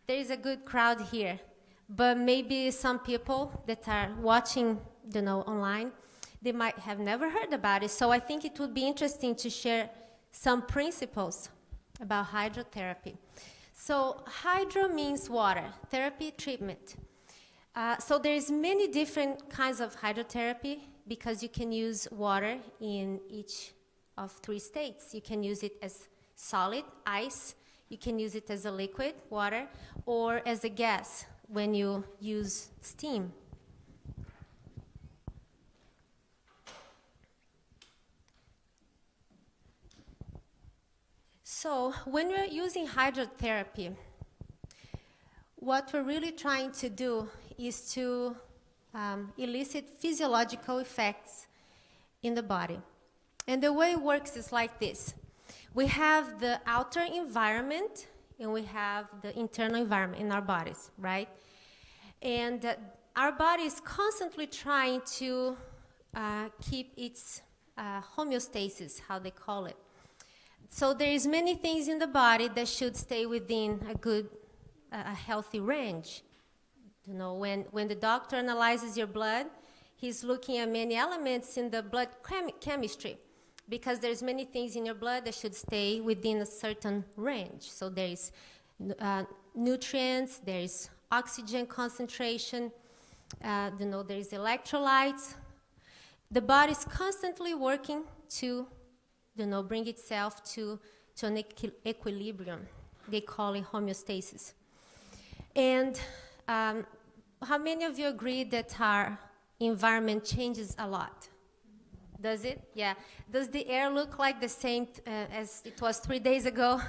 There is a good crowd here, but maybe some people that are watching, you know, online, they might have never heard about it. So I think it would be interesting to share some principles about hydrotherapy. So hydro means water, therapy, treatment. So there's many different kinds of hydrotherapy because you can use water in each of 3 states. You can use it as solid, ice. You can use it as a liquid, water, or as a gas when you use steam. So when we're using hydrotherapy, what we're really trying to do is to elicit physiological effects in the body. And the way it works is like this. We have the outer environment and we have the internal environment in our bodies, right? And our body is constantly trying to keep its homeostasis, how they call it. So there is many things in the body that should stay within a good, a healthy range. You know, when the doctor analyzes your blood, he's looking at many elements in the blood chemistry, because there's many things in your blood that should stay within a certain range. So there's nutrients, there's oxygen concentration, there is electrolytes. The body is constantly working to, bring itself to an equilibrium. They call it homeostasis. And how many of you agree that our environment changes a lot? Does it? Yeah. Does the air look like the same as it was 3 days ago?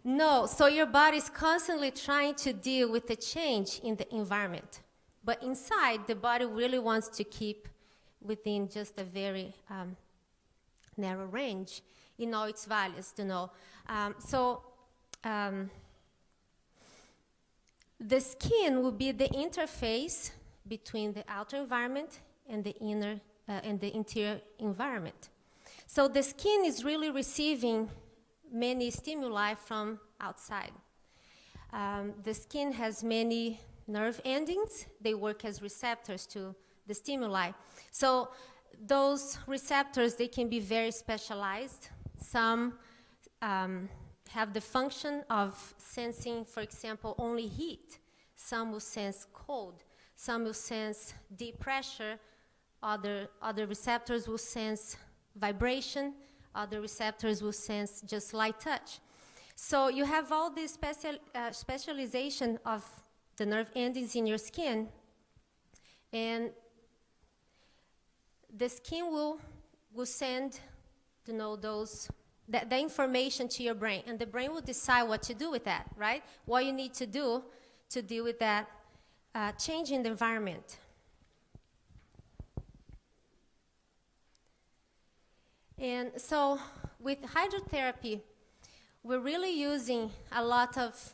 No. So your body is constantly trying to deal with the change in the environment. But inside, the body really wants to keep within just a very narrow range in all its values, the skin will be the interface between the outer environment and the inner and the interior environment. So the skin is really receiving many stimuli from outside. The skin has many nerve endings. They work as receptors to the stimuli. So those receptors, they can be very specialized. Some have the function of sensing, for example, only heat. Some will sense cold. Some will sense deep pressure. Other receptors will sense vibration. Other receptors will sense just light touch. So you have all this specialization of the nerve endings in your skin, and the skin will send, the information to your brain, and the brain will decide what to do with that, right? What you need to do to deal with that change in the environment. And so with hydrotherapy, we're really using a lot of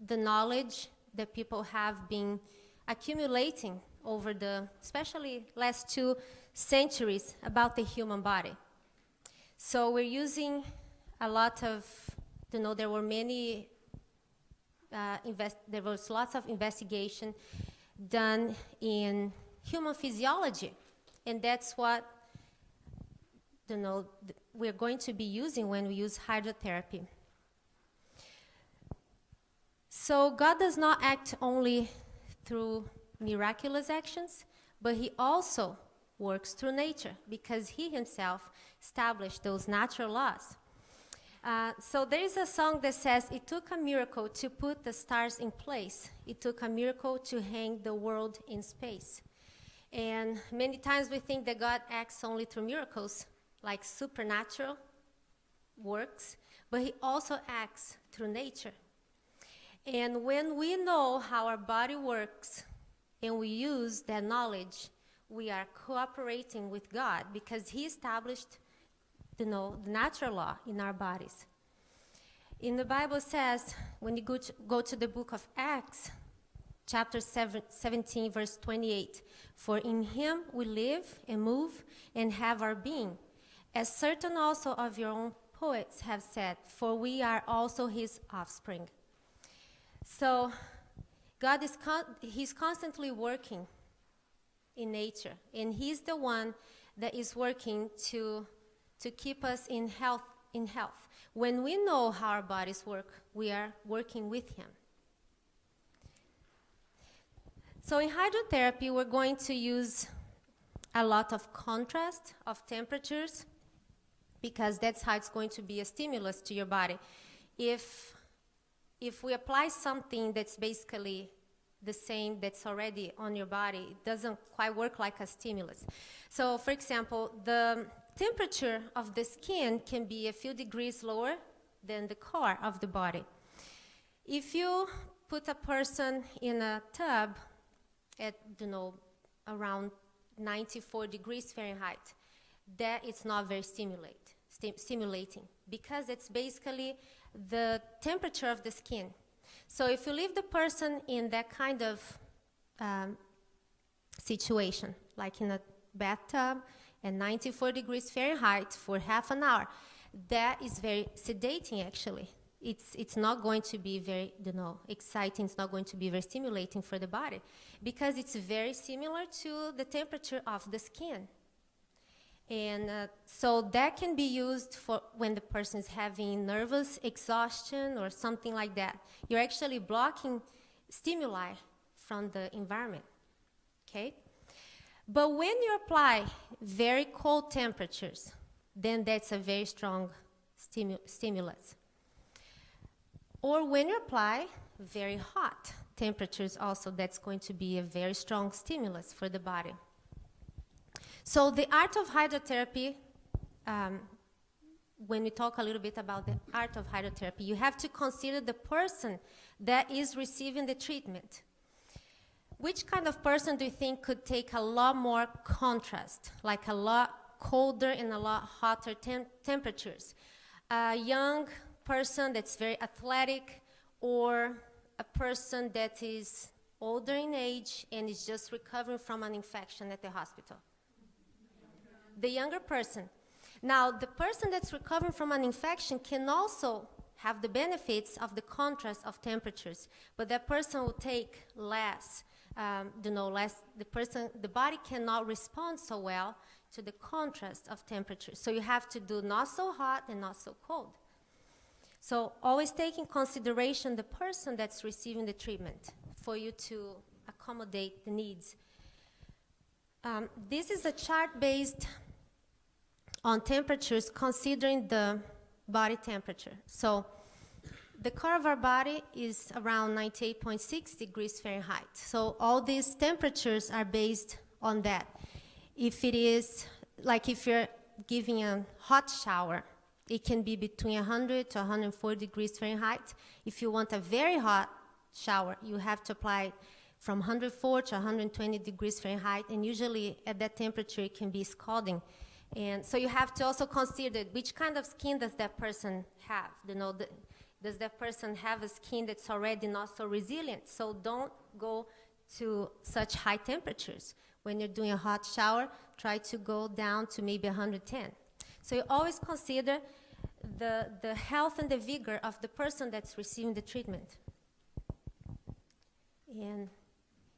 the knowledge that people have been accumulating over the, especially last 2 centuries, about the human body. So we're using a lot of, there were many, there was lots of investigation done in human physiology, and that's what, we're going to be using when we use hydrotherapy. So God does not act only through miraculous actions, but he also works through nature, because he himself established those natural laws. So there is a song that says, "It took a miracle to put the stars in place. It took a miracle to hang the world in space." And many times we think that God acts only through miracles, like supernatural works, but he also acts through nature. And when we know how our body works and we use that knowledge, we are cooperating with God, because he established the natural law in our bodies. In the Bible says, when you go to the book of Acts, chapter 17, verse 28, "For in him we live and move and have our being, as certain also of your own poets have said, for we are also his offspring." So God is he's constantly working in nature, and he's the one that is working to keep us in health. When we know how our bodies work, we are working with him. So in hydrotherapy, we're going to use a lot of contrast of temperatures, because that's how it's going to be a stimulus to your body. If we apply something that's basically the same that's already on your body, it doesn't quite work like a stimulus. So, for example, the temperature of the skin can be a few degrees lower than the core of the body. If you put a person in a tub at, around 94 degrees Fahrenheit, that is not very stimulating, because it's basically the temperature of the skin. So if you leave the person in that kind of situation, like in a bathtub at 94 degrees Fahrenheit for half an hour, that is very sedating, actually. It's not going to be very, exciting. It's not going to be very stimulating for the body, because it's very similar to the temperature of the skin. And so that can be used for when the person is having nervous exhaustion or something like that. You're actually blocking stimuli from the environment, okay? But when you apply very cold temperatures, then that's a very strong stimulus. Or when you apply very hot temperatures also, that's going to be a very strong stimulus for the body. So the art of hydrotherapy, when we talk a little bit about the art of hydrotherapy, you have to consider the person that is receiving the treatment. Which kind of person do you think could take a lot more contrast, like a lot colder and a lot hotter temperatures? A young person that's very athletic, or a person that is older in age and is just recovering from an infection at the hospital? The younger person. Now, the person that's recovering from an infection can also have the benefits of the contrast of temperatures, but that person will take less. The body cannot respond so well to the contrast of temperatures. So you have to do not so hot and not so cold. So always take in consideration the person that's receiving the treatment for you to accommodate the needs. This is a chart based on temperatures considering the body temperature. So the core of our body is around 98.6 degrees Fahrenheit. So all these temperatures are based on that. If it is, like if you're giving a hot shower, it can be between 100 to 104 degrees Fahrenheit. If you want a very hot shower, you have to apply from 104 to 120 degrees Fahrenheit, and usually at that temperature it can be scalding. And so you have to also consider which kind of skin does that person have. Does that person have a skin that's already not so resilient? So don't go to such high temperatures. When you're doing a hot shower, try to go down to maybe 110. So you always consider the health and the vigor of the person that's receiving the treatment. And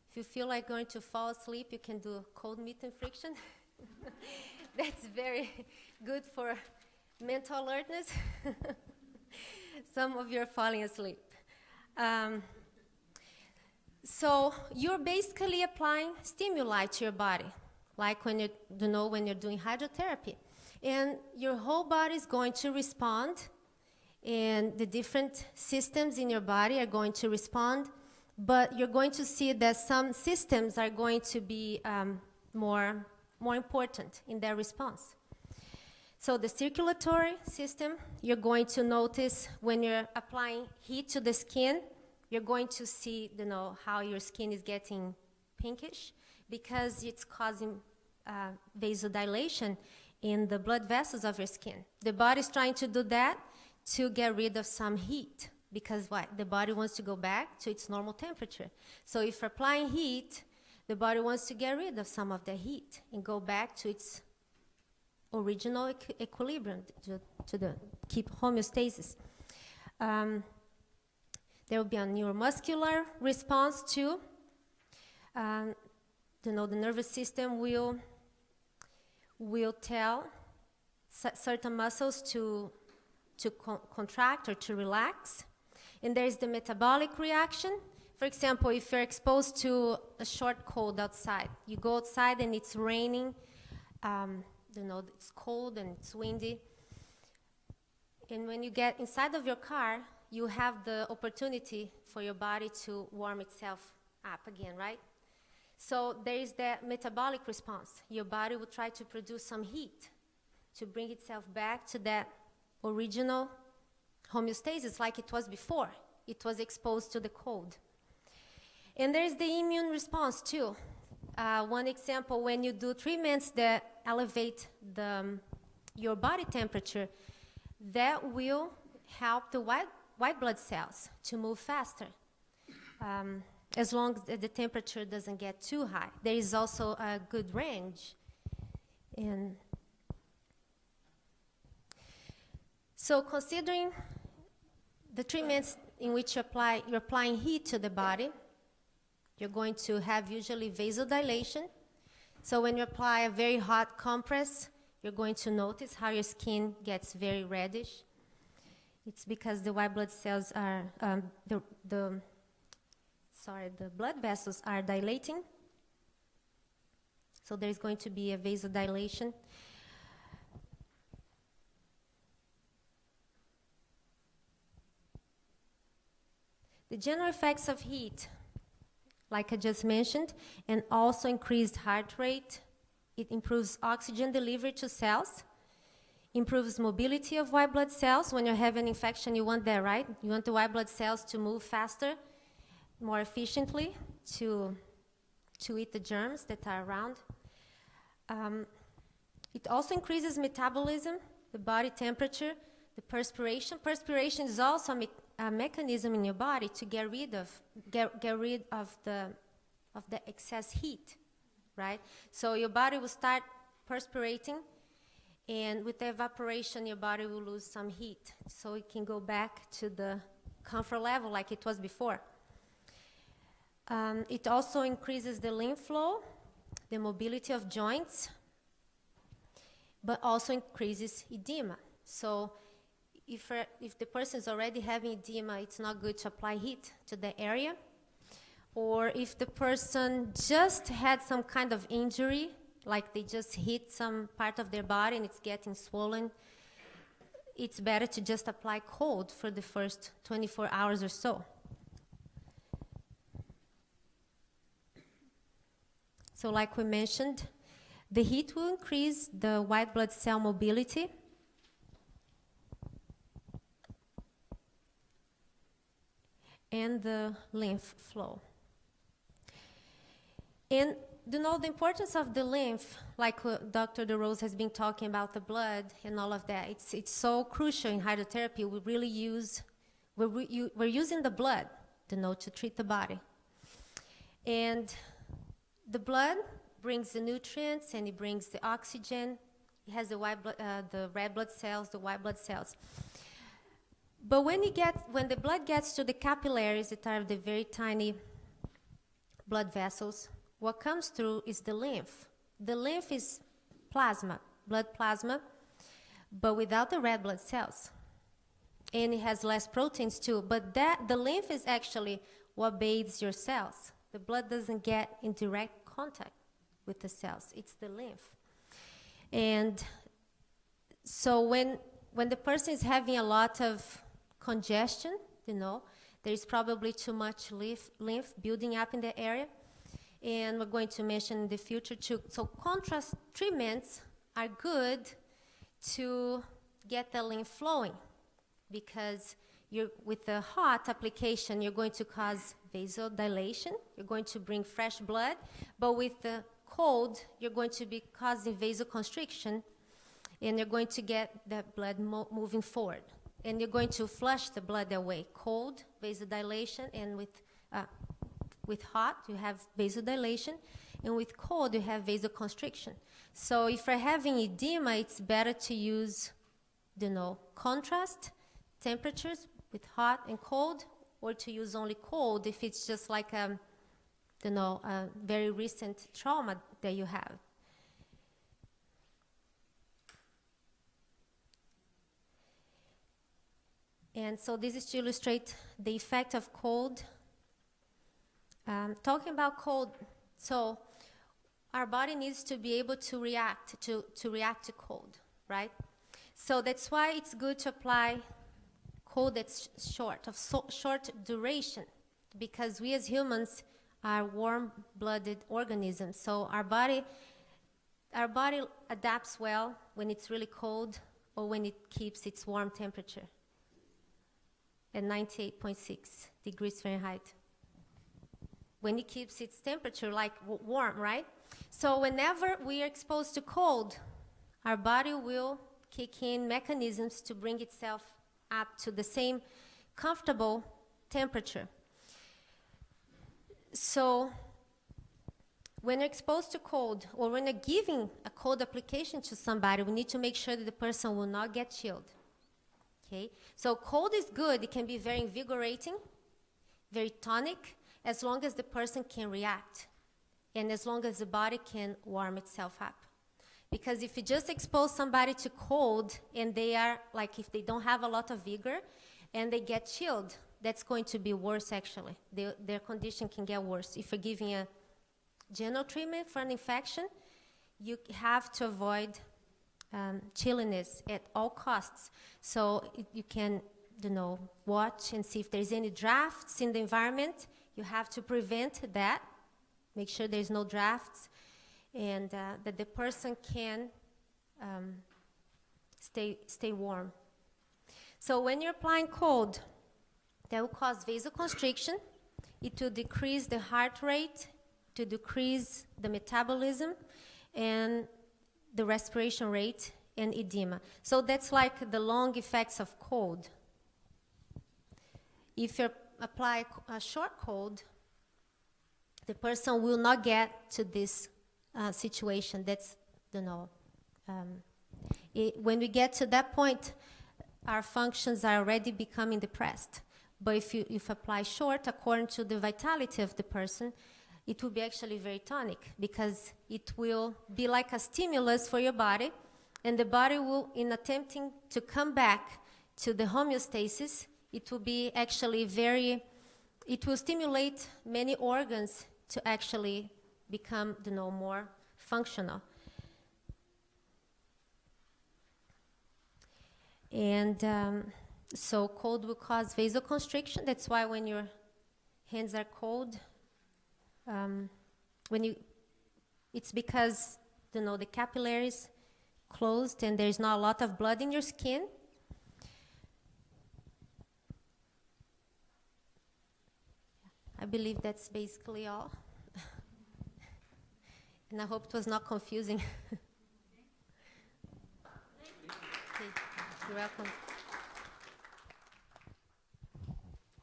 if you feel like going to fall asleep, you can do cold mitten friction. That's very good for mental alertness. Some of you are falling asleep. So you're basically applying stimuli to your body, like when you're doing hydrotherapy. And your whole body is going to respond, and the different systems in your body are going to respond, but you're going to see that some systems are going to be more important in their response. So the circulatory system, you're going to notice when you're applying heat to the skin, you're going to see, how your skin is getting pinkish because it's causing vasodilation in the blood vessels of your skin. The body's trying to do that to get rid of some heat because why? The body wants to go back to its normal temperature. So if you're applying heat, the body wants to get rid of some of the heat and go back to its original equilibrium to keep homeostasis. There will be a neuromuscular response too. The nervous system will tell certain muscles to contract or to relax. And there is the metabolic reaction. For example, if you're exposed to a short cold outside, you go outside and it's raining, it's cold and it's windy. And when you get inside of your car, you have the opportunity for your body to warm itself up again, right? So there is that metabolic response. Your body will try to produce some heat to bring itself back to that original homeostasis like it was before. It was exposed to the cold. And there is the immune response too. One example, when you do treatments that elevate your body temperature, that will help the white blood cells to move faster. As long as the temperature doesn't get too high. There is also a good range. And so considering the treatments in which you're applying heat to the body, you're going to have usually vasodilation. So when you apply a very hot compress, you're going to notice how your skin gets very reddish. It's because the white blood cells are, the blood vessels are dilating. So there's going to be a vasodilation. The general effects of heat, like I just mentioned, and also increased heart rate. It improves oxygen delivery to cells, improves mobility of white blood cells. When you have an infection, you want that, right? You want the white blood cells to move faster, more efficiently, to eat the germs that are around. It also increases metabolism, the body temperature, the perspiration. Perspiration is also a mechanism in your body to get rid of the excess heat, right? So your body will start perspirating, and with the evaporation, your body will lose some heat, so it can go back to the comfort level like it was before. It also increases the lymph flow, the mobility of joints, but also increases edema. So if the person is already having edema, it's not good to apply heat to the area. Or if the person just had some kind of injury, like they just hit some part of their body and it's getting swollen, it's better to just apply cold for the first 24 hours or so. So like we mentioned, the heat will increase the white blood cell mobility. And the lymph flow. And you know the importance of the lymph, like Dr. DeRose has been talking about the blood and all of that. It's so crucial in hydrotherapy. We really we're using the blood, to treat the body. And the blood brings the nutrients and it brings the oxygen. It has the red blood cells, the white blood cells. But when the blood gets to the capillaries, that are the very tiny blood vessels, what comes through is the lymph. The lymph is plasma, blood plasma, but without the red blood cells. And it has less proteins too, but the lymph is actually what bathes your cells. The blood doesn't get in direct contact with the cells. It's the lymph. And so when the person is having a lot of congestion, there is probably too much lymph building up in the area. And we're going to mention in the future too. So contrast treatments are good to get the lymph flowing, because with the hot application, you're going to cause vasodilation. You're going to bring fresh blood. But with the cold, you're going to be causing vasoconstriction, and you're going to get the blood moving forward. And you're going to flush the blood away. Cold, vasodilation, and with hot, you have vasodilation, and with cold, you have vasoconstriction. So if you're having edema, it's better to use, contrast temperatures with hot and cold, or to use only cold if it's just like a very recent trauma that you have. And so this is to illustrate the effect of cold. Talking about cold, so our body needs to be able to react to cold, right? So that's why it's good to apply cold that's short duration, because we as humans are warm-blooded organisms. So our body adapts well when it's really cold or when it keeps its warm temperature at 98.6 degrees Fahrenheit. When it keeps its temperature like warm, right? So whenever we are exposed to cold, our body will kick in mechanisms to bring itself up to the same comfortable temperature. So when you're exposed to cold, or when you're giving a cold application to somebody, we need to make sure that the person will not get chilled. Okay? So cold is good. It can be very invigorating, very tonic, as long as the person can react, and as long as the body can warm itself up. Because if you just expose somebody to cold, and they are, like, if they don't have a lot of vigor, and they get chilled, that's going to be worse actually. Their condition can get worse. If you're giving a general treatment for an infection, you have to avoid chilliness at all costs. So you can, watch and see if there's any drafts in the environment. You have to prevent that. Make sure there's no drafts, and that the person can stay warm. So when you're applying cold, that will cause vasoconstriction. It will decrease the heart rate, to decrease the metabolism, and the respiration rate, and edema. So that's like the long effects of cold. If you apply a short cold, the person will not get to this situation. That's, when we get to that point, our functions are already becoming depressed. But if you apply short, according to the vitality of the person, it will be actually very tonic, because it will be like a stimulus for your body, and the body will, in attempting to come back to the homeostasis, it will be actually it will stimulate many organs to actually become, more functional. And so cold will cause vasoconstriction. That's why when your hands are cold, it's because, the capillaries closed and there's not a lot of blood in your skin. I believe that's basically all. And I hope it was not confusing. Okay, you're welcome.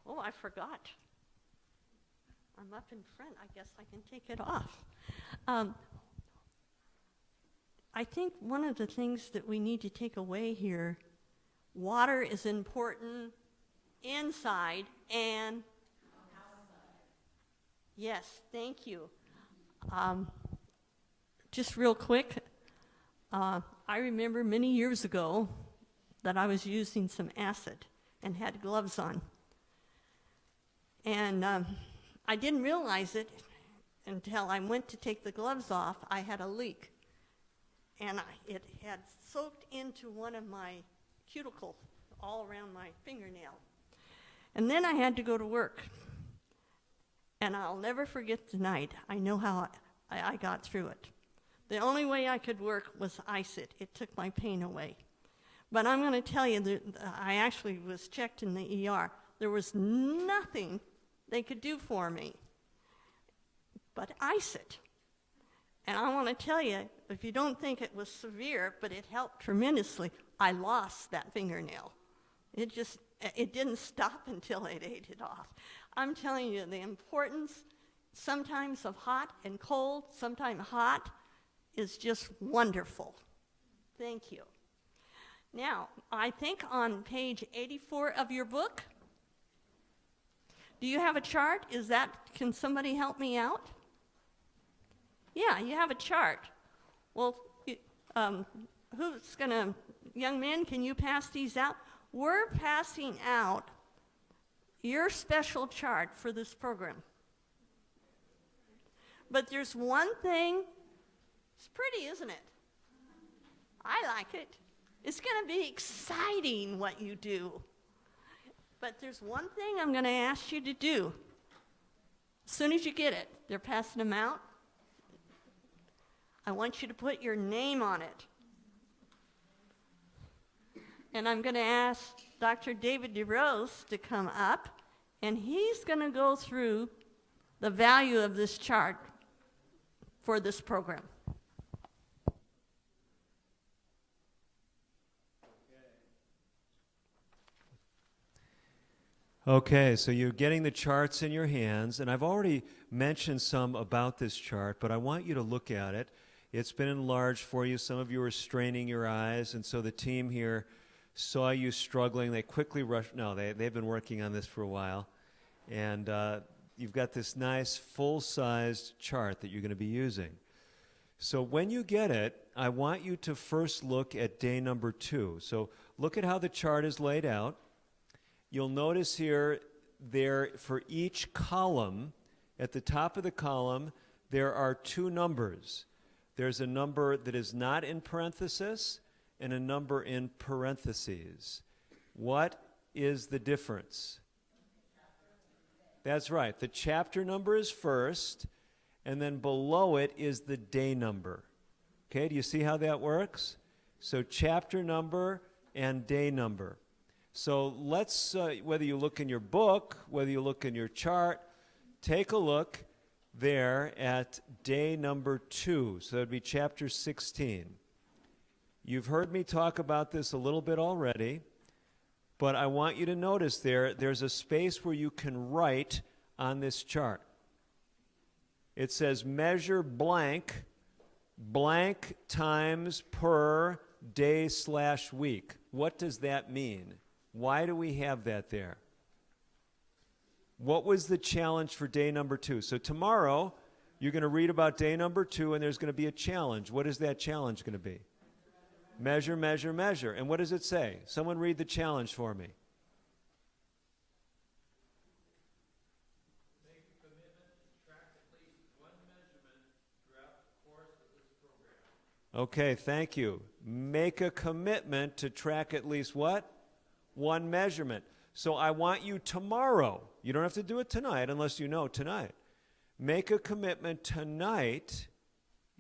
Oh, I forgot. I'm up in front. I guess I can take it off. I think one of the things that we need to take away here, water is important inside and outside. Yes, thank you. Just real quick, I remember many years ago that I was using some acid and had gloves on. And I didn't realize it until I went to take the gloves off. I had a leak, and it had soaked into one of my cuticles all around my fingernail. And then I had to go to work, and I'll never forget the night. I know how I got through it. The only way I could work was ice it. It took my pain away. But I'm going to tell you that I actually was checked in the ER. There was nothing they could do for me but ice it. And I want to tell you, if you don't think it was severe, but it helped tremendously, I lost that fingernail. It didn't stop until it ate it off. I'm telling you the importance sometimes of hot and cold, sometimes hot, is just wonderful. Thank you. Now, I think on page 84 of your book, do you have a chart? Can somebody help me out? Yeah, you have a chart. Well, young men, can you pass these out? We're passing out your special chart for this program. But there's one thing, it's pretty, isn't it? I like it. It's going to be exciting what you do. But there's one thing I'm going to ask you to do. As soon as you get it, they're passing them out. I want you to put your name on it. And I'm going to ask Dr. David DeRose to come up, and he's going to go through the value of this chart for this program. Okay, so you're getting the charts in your hands, and I've already mentioned some about this chart, but I want you to look at it. It's been enlarged for you. Some of you are straining your eyes, and so the team here saw you struggling. They quickly rushed. No, they've been working on this for a while, and you've got this nice full-sized chart that you're going to be using. So when you get it, I want you to first look at day number 2. So look at how the chart is laid out. You'll notice here there for each column, at the top of the column, there are two numbers. There's a number that is not in parenthesis and a number in parentheses. What is the difference? That's right. The chapter number is first, and then below it is the day number. Okay, do you see how that works? So chapter number and day number. So let's, whether you look in your book, whether you look in your chart, take a look there at day number 2. So that would be chapter 16. You've heard me talk about this a little bit already, but I want you to notice there's a space where you can write on this chart. It says measure blank times per day/week. What does that mean? Why do we have that there? What was the challenge for day number 2? So tomorrow, you're going to read about day number 2, and there's going to be a challenge. What is that challenge going to be? Measure, measure, measure. And what does it say? Someone read the challenge for me. Make a commitment to track at least one measurement throughout the course of this program. Okay, thank you. Make a commitment to track at least what? One measurement. So I want you tomorrow, you don't have to do it tonight unless you know tonight. Make a commitment tonight,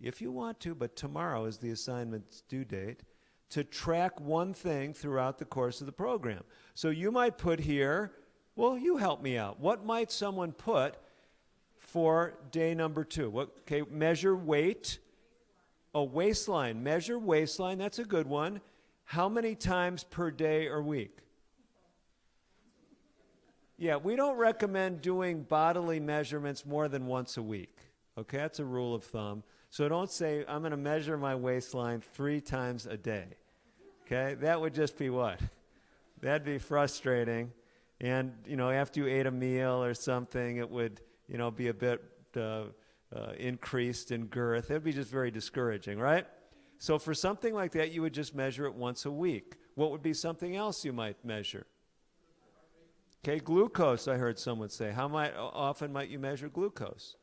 if you want to, but tomorrow is the assignment's due date, to track one thing throughout the course of the program. So you might put here, well, you help me out. What might someone put for day number 2? Okay, measure weight. Oh, waistline. Measure waistline. That's a good one. How many times per day or week? Yeah, we don't recommend doing bodily measurements more than once a week. Okay, that's a rule of thumb. So don't say, I'm going to measure my waistline 3 times a day. Okay, that would just be what? That'd be frustrating. And, after you ate a meal or something, it would, be a bit increased in girth. It would be just very discouraging, right? So for something like that, you would just measure it once a week. What would be something else you might measure? Okay, glucose, I heard someone say. How often might you measure glucose?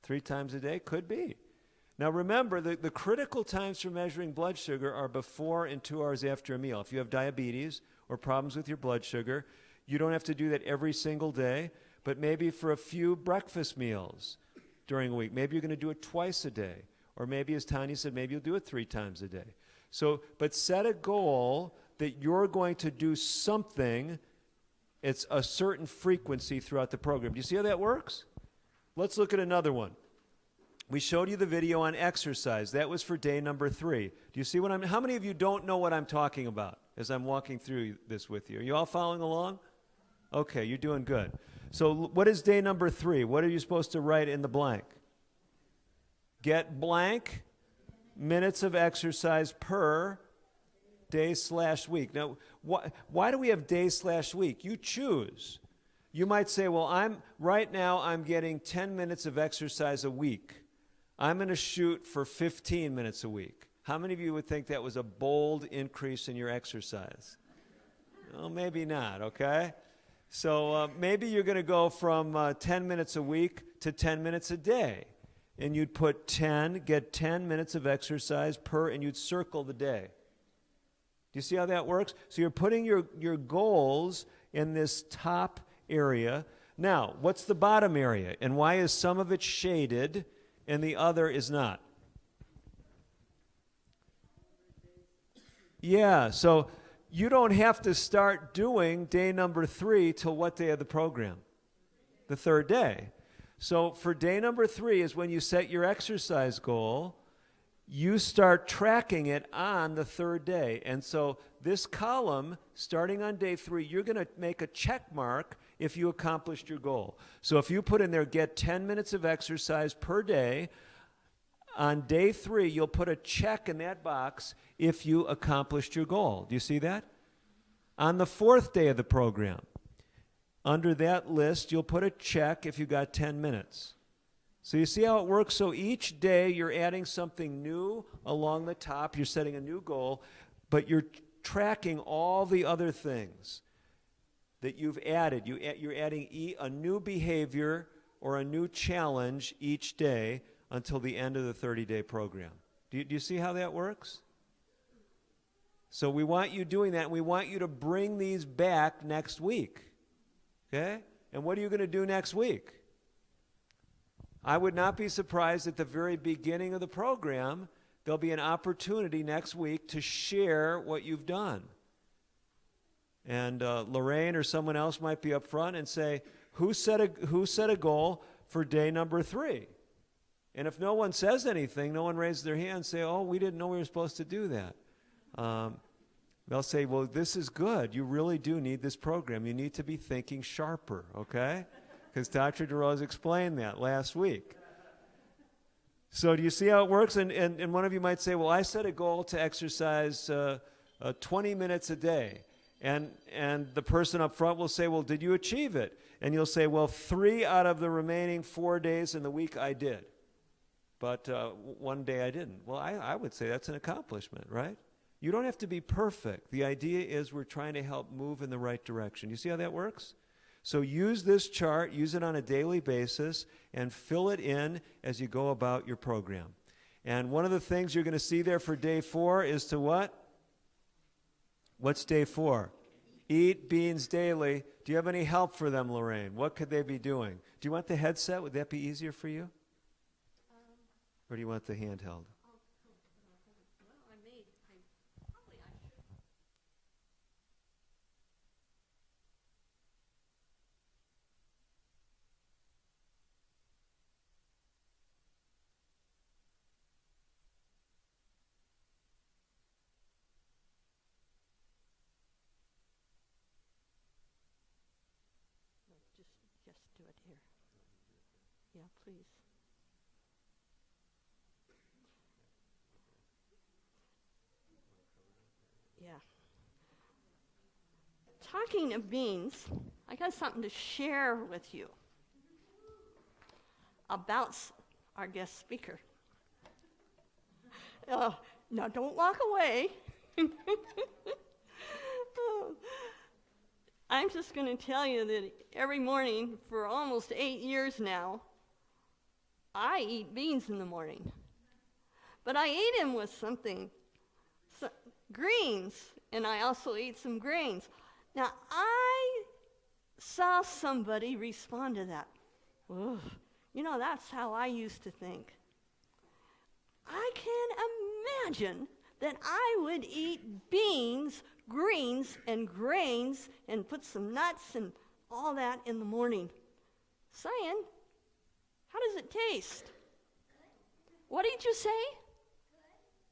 3 times a day? Could be. Now remember, the critical times for measuring blood sugar are before and 2 hours after a meal. If you have diabetes or problems with your blood sugar, you don't have to do that every single day, but maybe for a few breakfast meals during a week. Maybe you're going to do it twice a day. Or maybe, as Tanya said, maybe you'll do it 3 times a day. So, but set a goal that you're going to do something. It's a certain frequency throughout the program. Do you see how that works? Let's look at another one. We showed you the video on exercise. That was for day number 3. Do you see what how many of you don't know what I'm talking about as I'm walking through this with you? Are you all following along? Okay, you're doing good. So what is day number 3? What are you supposed to write in the blank? Get blank minutes of exercise per day/week. Now, why do we have day/week? You choose. You might say, well, right now I'm getting 10 minutes of exercise a week. I'm going to shoot for 15 minutes a week. How many of you would think that was a bold increase in your exercise? Well, maybe not, okay? So maybe you're going to go from 10 minutes a week to 10 minutes a day. And you'd put 10, get 10 minutes of exercise per, and you'd circle the day. Do you see how that works? So you're putting your goals in this top area. Now, what's the bottom area? And why is some of it shaded and the other is not? Yeah, so you don't have to start doing day number 3 till what day of the program? The 3rd day. So for day number 3 is when you set your exercise goal. You start tracking it on the 3rd day. And so this column, starting on day 3, you're going to make a check mark if you accomplished your goal. So if you put in there, get 10 minutes of exercise per day, on day 3, you'll put a check in that box if you accomplished your goal. Do you see that? On the 4th day of the program, under that list, you'll put a check if you got 10 minutes. So you see how it works? So each day you're adding something new along the top. You're setting a new goal, but you're tracking all the other things. that you've added. You're adding a new behavior or a new challenge each day until the end of the 30-day program. Do you see how that works? So we want you doing that, and we want you to bring these back next week. Okay? And what are you going to do next week? I would not be surprised at the very beginning of the program, there'll be an opportunity next week to share what you've done. And Lorraine or someone else might be up front and say, who set a goal for day number 3? And if no one says anything, no one raises their hand and say, oh, we didn't know we were supposed to do that. They'll say, well, this is good. You really do need this program. You need to be thinking sharper, okay? Because Dr. DeRose explained that last week. So do you see how it works? And one of you might say, well, I set a goal to exercise 20 minutes a day. And the person up front will say, well, did you achieve it? And you'll say, well, 3 out of the remaining 4 days in the week I did. But one day I didn't. Well, I would say that's an accomplishment, right? You don't have to be perfect. The idea is we're trying to help move in the right direction. You see how that works? So use this chart, use it on a daily basis, and fill it in as you go about your program. And one of the things you're going to see there for day 4 is to what? What's day 4? Eat beans daily. Do you have any help for them, Lorraine? What could they be doing? Do you want the headset? Would that be easier for you? Or do you want the handheld? Just do it here. Yeah, please. Yeah. Talking of beans, I got something to share with you about our guest speaker. Now, don't walk away. I'm just going to tell you that every morning for almost 8 years now, I eat beans in the morning. But I eat them with greens, and I also eat some grains. Now, I saw somebody respond to that. Ugh. You know, that's how I used to think. I can imagine that I would eat beans, greens, and grains, and put some nuts and all that in the morning. Cyan, how does it taste? What did you say?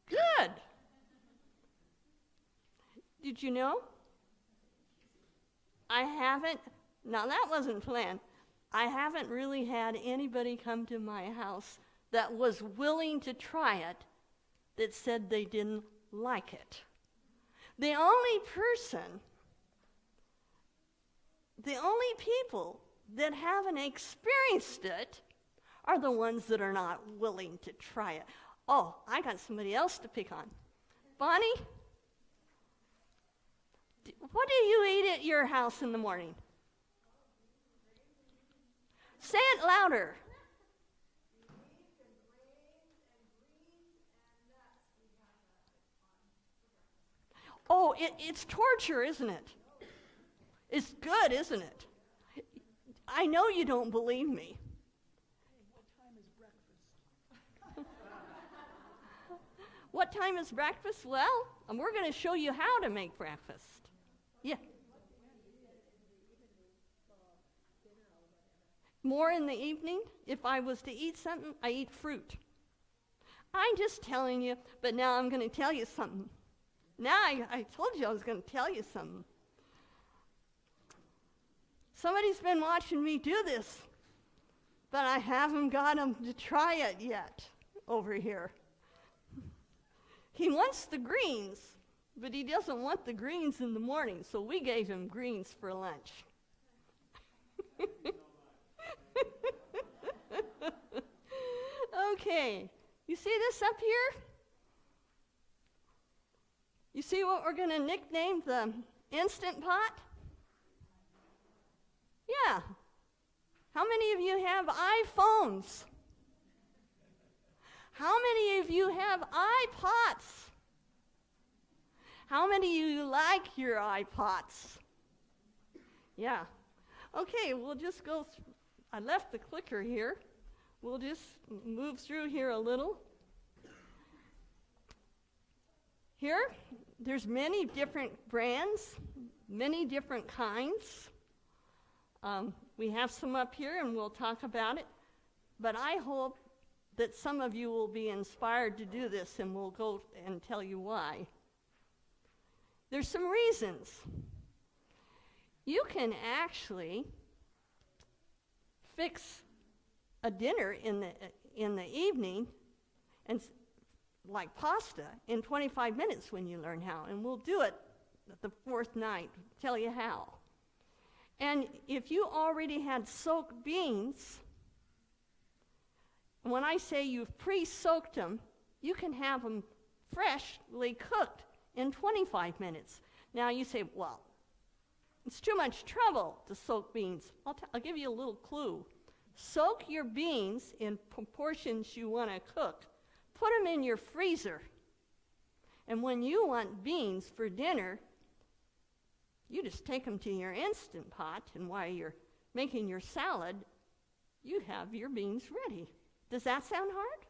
Good. Did you know? I haven't, now that wasn't planned. I haven't really had anybody come to my house that was willing to try it that said they didn't like it. The only people that haven't experienced it are the ones that are not willing to try it. Oh, I got somebody else to pick on. Bonnie, what do you eat at your house in the morning? Say it louder. Oh, it's torture, isn't it? It's good, isn't it? I know you don't believe me. What time is breakfast? What time is breakfast? Well, we're going to show you how to make breakfast. Yeah. More in the evening. If I was to eat something, I eat fruit. I'm just telling you, but now I'm going to tell you something. Now I told you I was going to tell you something. Somebody's been watching me do this, but I haven't got him to try it yet over here. He wants the greens, but he doesn't want the greens in the morning, so we gave him greens for lunch. Okay, you see this up here? You see what we're going to nickname the Instant Pot? How many of you have iPhones? How many of you have iPods? How many of you like your iPods? Yeah. Okay, we'll just go I left the clicker here. We'll just move through here a little. Here, there's many different brands, many different kinds. We have some up here and we'll talk about it. But I hope that some of you will be inspired to do this, and we'll go and tell you why. There's some reasons. You can actually fix a dinner in the evening, and like pasta, in 25 minutes when you learn how. And we'll do it the fourth night, tell you how. And if you already had soaked beans, when I say you've pre-soaked them, you can have them freshly cooked in 25 minutes. Now you say, well, it's too much trouble to soak beans. I'll give you a little clue. Soak your beans in proportions you want to cook. Put them in your freezer. And when you want beans for dinner, you just take them to your Instant Pot, and while you're making your salad, you have your beans ready. Does that sound hard?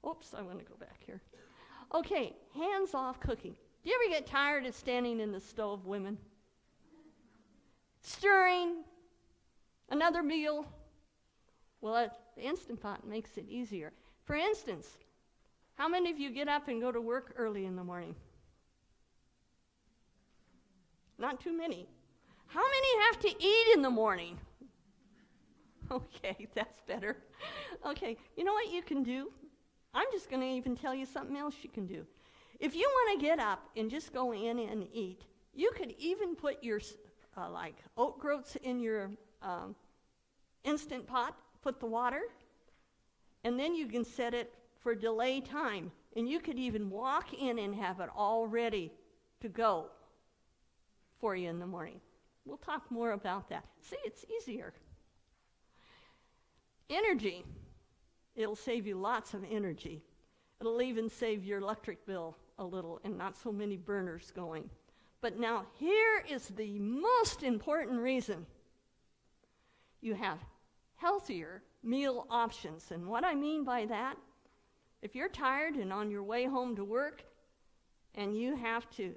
Oops, I want to go back here. Okay, hands-off cooking. Do you ever get tired of standing in the stove, women? Stirring, another meal. Well, the Instant Pot makes it easier. For instance, how many of you get up and go to work early in the morning? Not too many. How many have to eat in the morning? Okay, that's better. Okay, you know what you can do? I'm just going to even tell you something else you can do. If you want to get up and just go in and eat, you could even put your like oat groats in your Instant Pot, put the water, and then you can set it for delay time. And you could even walk in and have it all ready to go for you in the morning. We'll talk more about that. See, it's easier. Energy. It'll save you lots of energy. It'll even save your electric bill a little and not so many burners going. But now here is the most important reason. You have healthier meal options. And what I mean by that, if you're tired and on your way home to work and you have to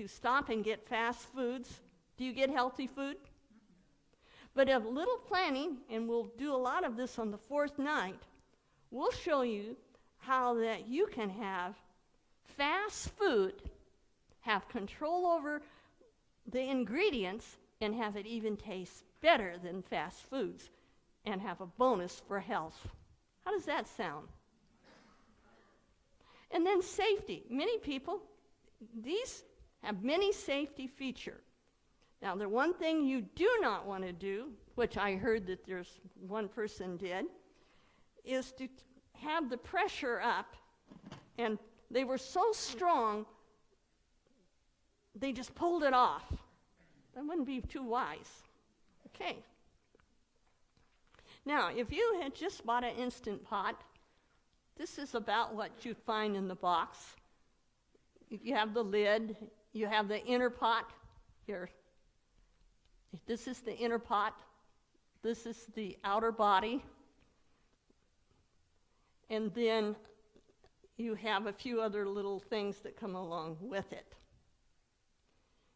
stop and get fast foods, do you get healthy food? But a little planning, and we'll do a lot of this on the fourth night, we'll show you how that you can have fast food, have control over the ingredients, and have it even taste better than fast foods, and have a bonus for health. How does that sound? And then safety. Many people, these have many safety features. Now, the one thing you do not want to do, which I heard that there's one person did, is to have the pressure up, and they were so strong, they just pulled it off. That wouldn't be too wise. Okay. Now, if you had just bought an Instant Pot, this is about what you'd find in the box. You have the lid, you have the inner pot here. This is the inner pot. This is the outer body. And then you have a few other little things that come along with it.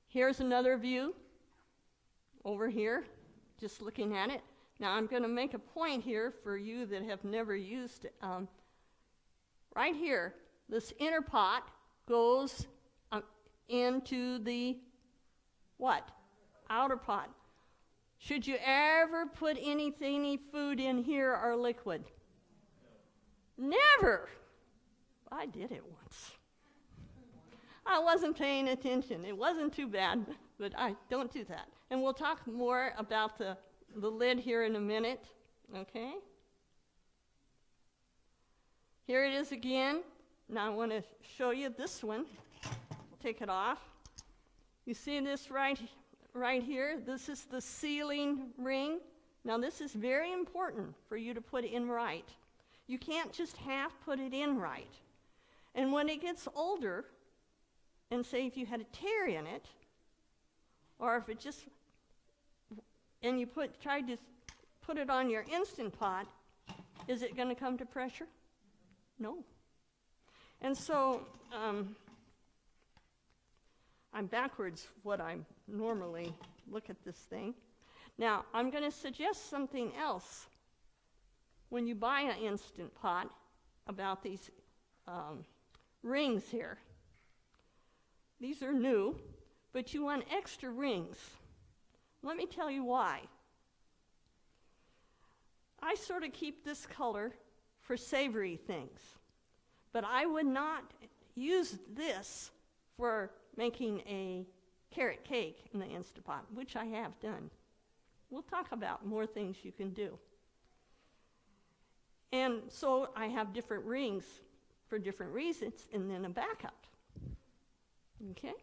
Here's another view over here, just looking at it. Now I'm going to make a point here for you that have never used it. Right here, this inner pot goes into the what? Outer pot. Should you ever put any food in here or liquid? No. Never. I did it once. I wasn't paying attention. It wasn't too bad, but I don't do that. And we'll talk more about the lid here in a minute, okay? Here it is again. Now I want to show you this one. We'll take it off. You see this right here? This is the sealing ring. Now this is very important for you to put in right. You can't just half put it in right. And when it gets older, and say if you had a tear in it, or if it just, and you tried to put it on your Instant Pot, is it going to come to pressure? No. And so, I'm backwards what I normally look at this thing. Now, I'm going to suggest something else when you buy an Instant Pot about these rings here. These are new, but you want extra rings. Let me tell you why. I sort of keep this color for savory things, but I would not use this for making a carrot cake in the Instant Pot, which I have done. We'll talk about more things you can do. And so I have different rings for different reasons, and then a backup. Okay?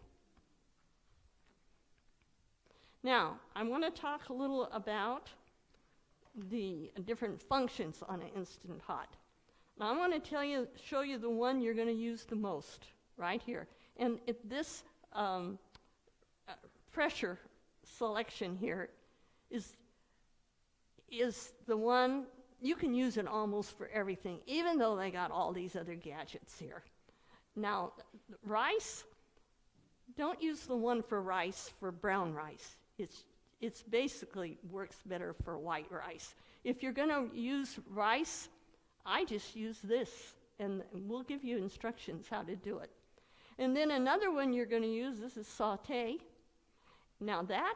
Now, I want to talk a little about the different functions on an Instant Pot. Now, I want to show you the one you're going to use the most, right here. And this pressure selection here is the one, you can use it almost for everything, even though they got all these other gadgets here. Now, rice, don't use the one for rice for brown rice. It's basically works better for white rice. If you're going to use rice, I just use this, and we'll give you instructions how to do it. And then another one you're going to use, this is Saute. Now that,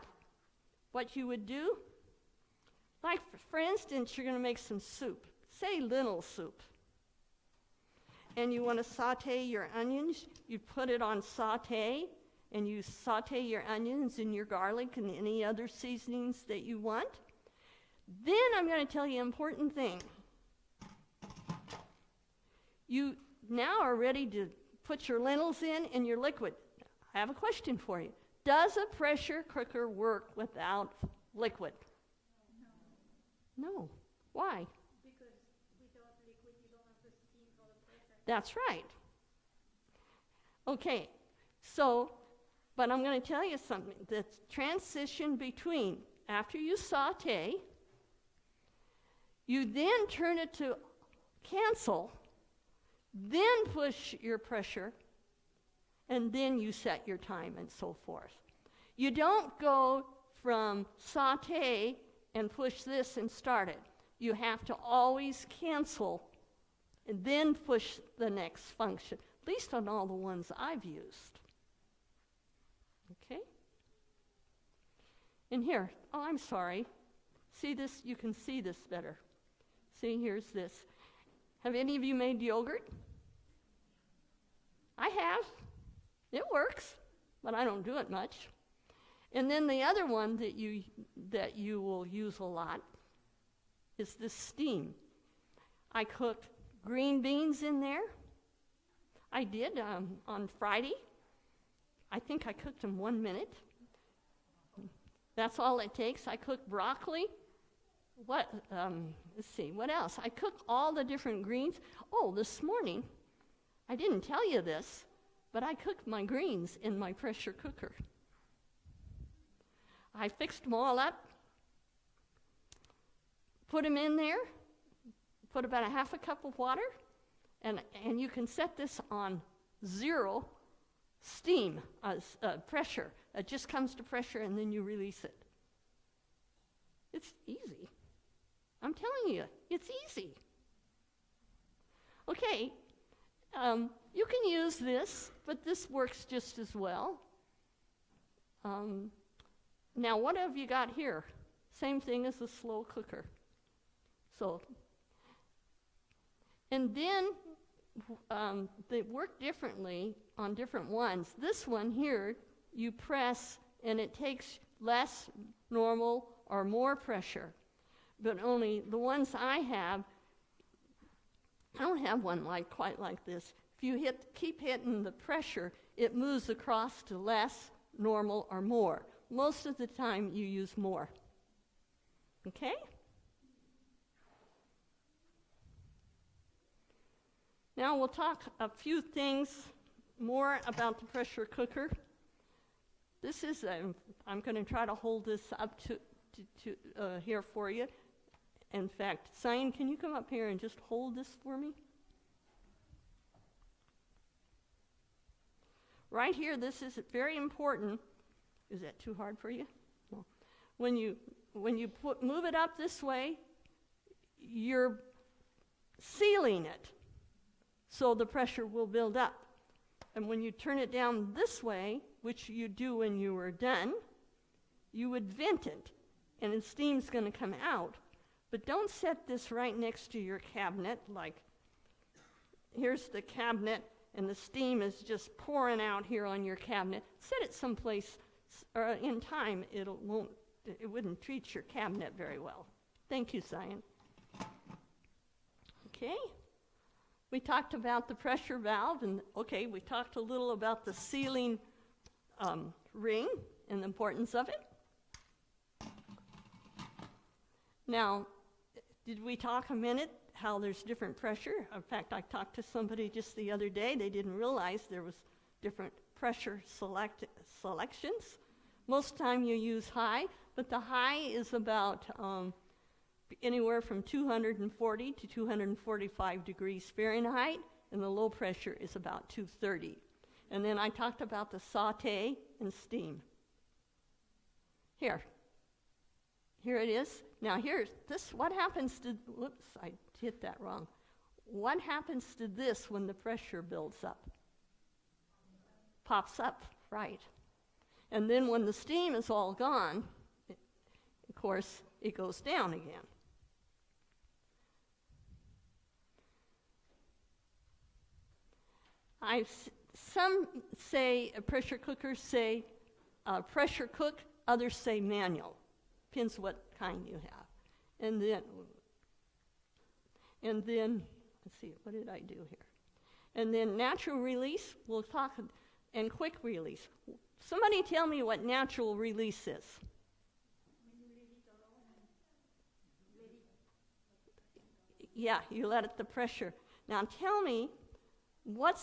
what you would do, like for instance, you're going to make some soup, say lentil soup. And you want to saute your onions, you put it on saute, and you saute your onions and your garlic and any other seasonings that you want. Then I'm going to tell you an important thing. You now are ready to put your lentils in and your liquid. I have a question for you. Does a pressure cooker work without liquid? No. Why? Because without liquid, you don't have the steam for the pressure. That's right. Okay, so, but I'm going to tell you something. The transition between, after you saute, you then turn it to cancel, then push your pressure, and then you set your time and so forth. You don't go from saute and push this and start it. You have to always cancel and then push the next function, at least on all the ones I've used. Okay? And here, oh, I'm sorry. See this? You can see this better. See, here's this. Have any of you made yogurt? I have. It works, but I don't do it much. And then the other one that you will use a lot is this steam. I cooked green beans in there. I did on Friday. I think I cooked them 1 minute. That's all it takes. I cooked broccoli. Let's see, what else? I cooked all the different greens. Oh, this morning, I didn't tell you this, but I cooked my greens in my pressure cooker. I fixed them all up, put them in there, put about a half a cup of water, and you can set this on 0 steam, pressure. It just comes to pressure and then you release it. It's easy. I'm telling you, it's easy. Okay, you can use this, but this works just as well. Now, what have you got here? Same thing as a slow cooker. So, and then they work differently on different ones. This one here, you press, and it takes less normal or more pressure. But only the ones I don't have one quite like this. If you keep hitting the pressure, it moves across to less normal, or more. Most of the time you use more. Okay? Now we'll talk a few things more about the pressure cooker. This is, I'm going to try to hold this up to here for you. In fact, Cyan, can you come up here and just hold this for me? Right here, this is very important. Is that too hard for you? No. When you move it up this way, you're sealing it, so the pressure will build up. And when you turn it down this way, which you do when you were done, you would vent it, and the steam's going to come out. But don't set this right next to your cabinet, like here's the cabinet, and the steam is just pouring out here on your cabinet. Set it someplace, or in time, it wouldn't treat your cabinet very well. Thank you, Cyan. Okay. We talked about the pressure valve, and okay, we talked a little about the sealing ring and the importance of it. Now, did we talk a minute how there's different pressure? In fact, I talked to somebody just the other day. They didn't realize there was different pressure selections. Most time you use high, but the high is about anywhere from 240 to 245 degrees Fahrenheit, and the low pressure is about 230. And then I talked about the saute and steam. Here it is. Now what happens to, whoops, I hit that wrong. What happens to this when the pressure builds up? Pops up, right. And then when the steam is all gone, of course, it goes down again. Some say pressure cookers say pressure cook, others say manual. Depends what kind you have. And then, let's see, what did I do here? And then natural release, we'll talk, and quick release. Somebody tell me what natural release is. Yeah, you let it the pressure. Now tell me, what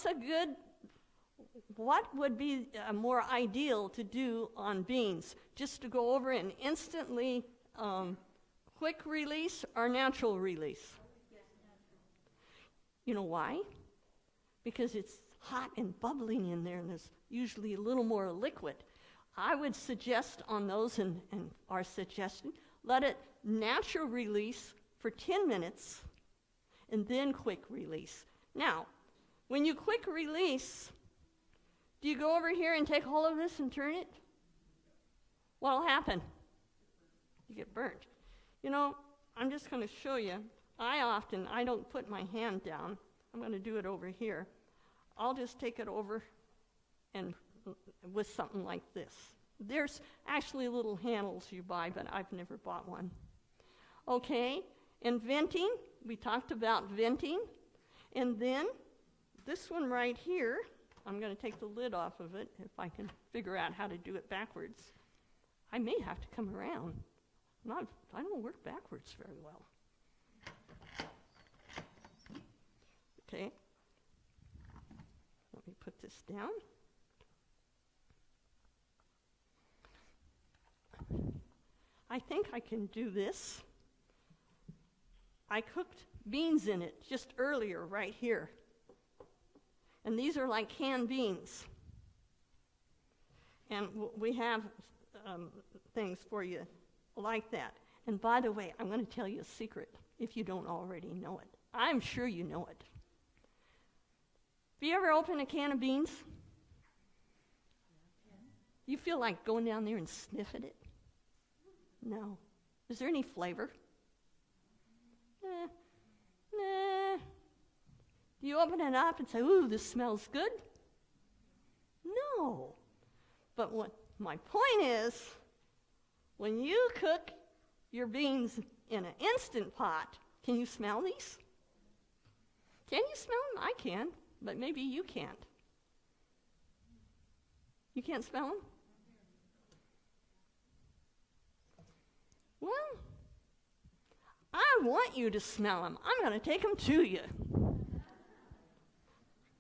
would be more ideal to do on beans? Just to go over and instantly quick release or natural release? You know why? Because it's hot and bubbling in there, and there's usually a little more liquid. I would suggest on those, and our suggestion, let it natural release for 10 minutes, and then quick release. Now, when you quick release, do you go over here and take hold of this and turn it? What'll happen? You get burnt. You know, I'm just going to show you. I don't put my hand down. I'm going to do it over here. I'll just take it over and with something like this. There's actually little handles you buy, but I've never bought one. Okay, and venting, we talked about venting. And then this one right here, I'm going to take the lid off of it if I can figure out how to do it backwards. I may have to come around. I don't work backwards very well. Okay. Let me put this down. I think I can do this. I cooked beans in it just earlier right here. And these are like canned beans. And we have things for you like that. And by the way, I'm going to tell you a secret if you don't already know it. I'm sure you know it. Have you ever opened a can of beans? You feel like going down there and sniffing it? No. Is there any flavor? Nah. Do you open it up and say, ooh, this smells good? No. But what my point is, when you cook your beans in an Instant Pot, can you smell these? Can you smell them? I can, but maybe you can't. You can't smell them? I want you to smell them. I'm going to take them to you.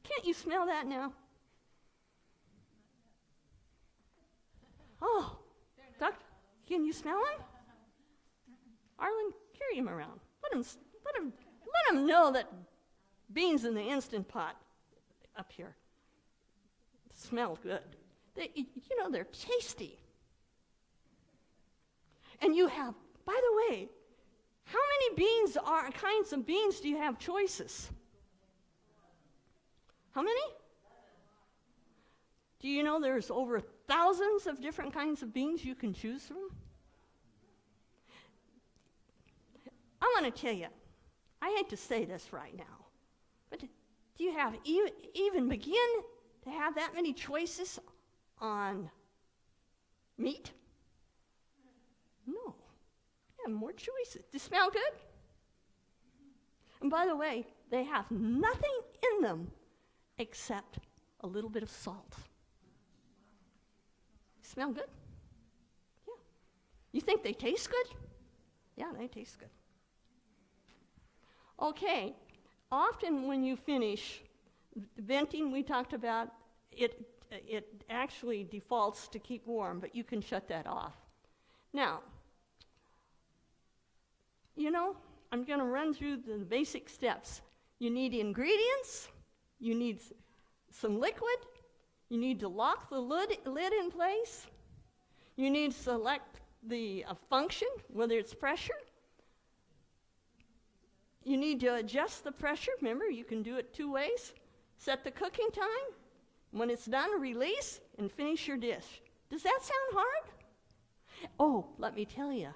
Can't you smell that now? Oh, Doctor, can you smell them? Arlen, carry him around. Let him know that beans in the Instant Pot up here smell good. They're tasty. And you have, by the way, how many kinds of beans do you have choices? How many? Do you know there's over thousands of different kinds of beans you can choose from? I want to tell you, I hate to say this right now, but do you have even begin to have that many choices on meat? No. You have more choices. Do they smell good? And by the way, they have nothing in them except a little bit of salt. Smell good? Yeah. You think they taste good? Yeah, they taste good. Okay, often when you finish, venting we talked about, it actually defaults to keep warm, but you can shut that off. Now, I'm going to run through the basic steps. You need ingredients, you need some liquid, you need to lock the lid in place, you need to select the function, whether it's pressure. You need to adjust the pressure. Remember, you can do it 2 ways. Set the cooking time. When it's done, release and finish your dish. Does that sound hard? Oh, let me tell you.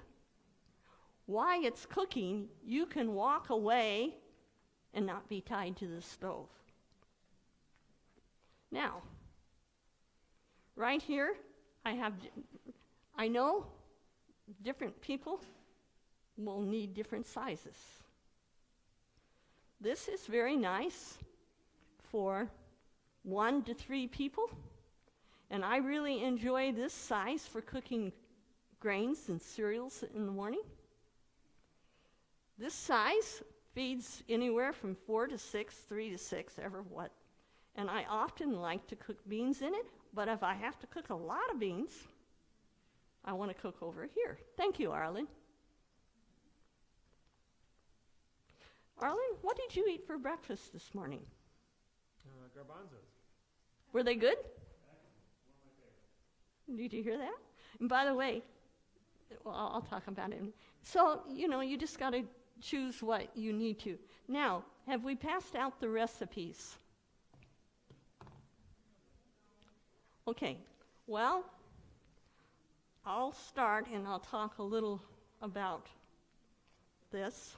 While it's cooking, you can walk away and not be tied to the stove. Now, right here, I know different people will need different sizes. This is very nice for 1 to 3 people, and I really enjoy this size for cooking grains and cereals in the morning. This size feeds anywhere from 4 to 6, 3 to 6, ever what. And I often like to cook beans in it, but if I have to cook a lot of beans, I want to cook over here. Thank you, Arlen. Arlen, what did you eat for breakfast this morning? Garbanzos. Were they good? Did you hear that? And by the way, well, I'll talk about it. So, you just got to choose what you need to. Now, have we passed out the recipes? Okay, well, I'll start and I'll talk a little about this.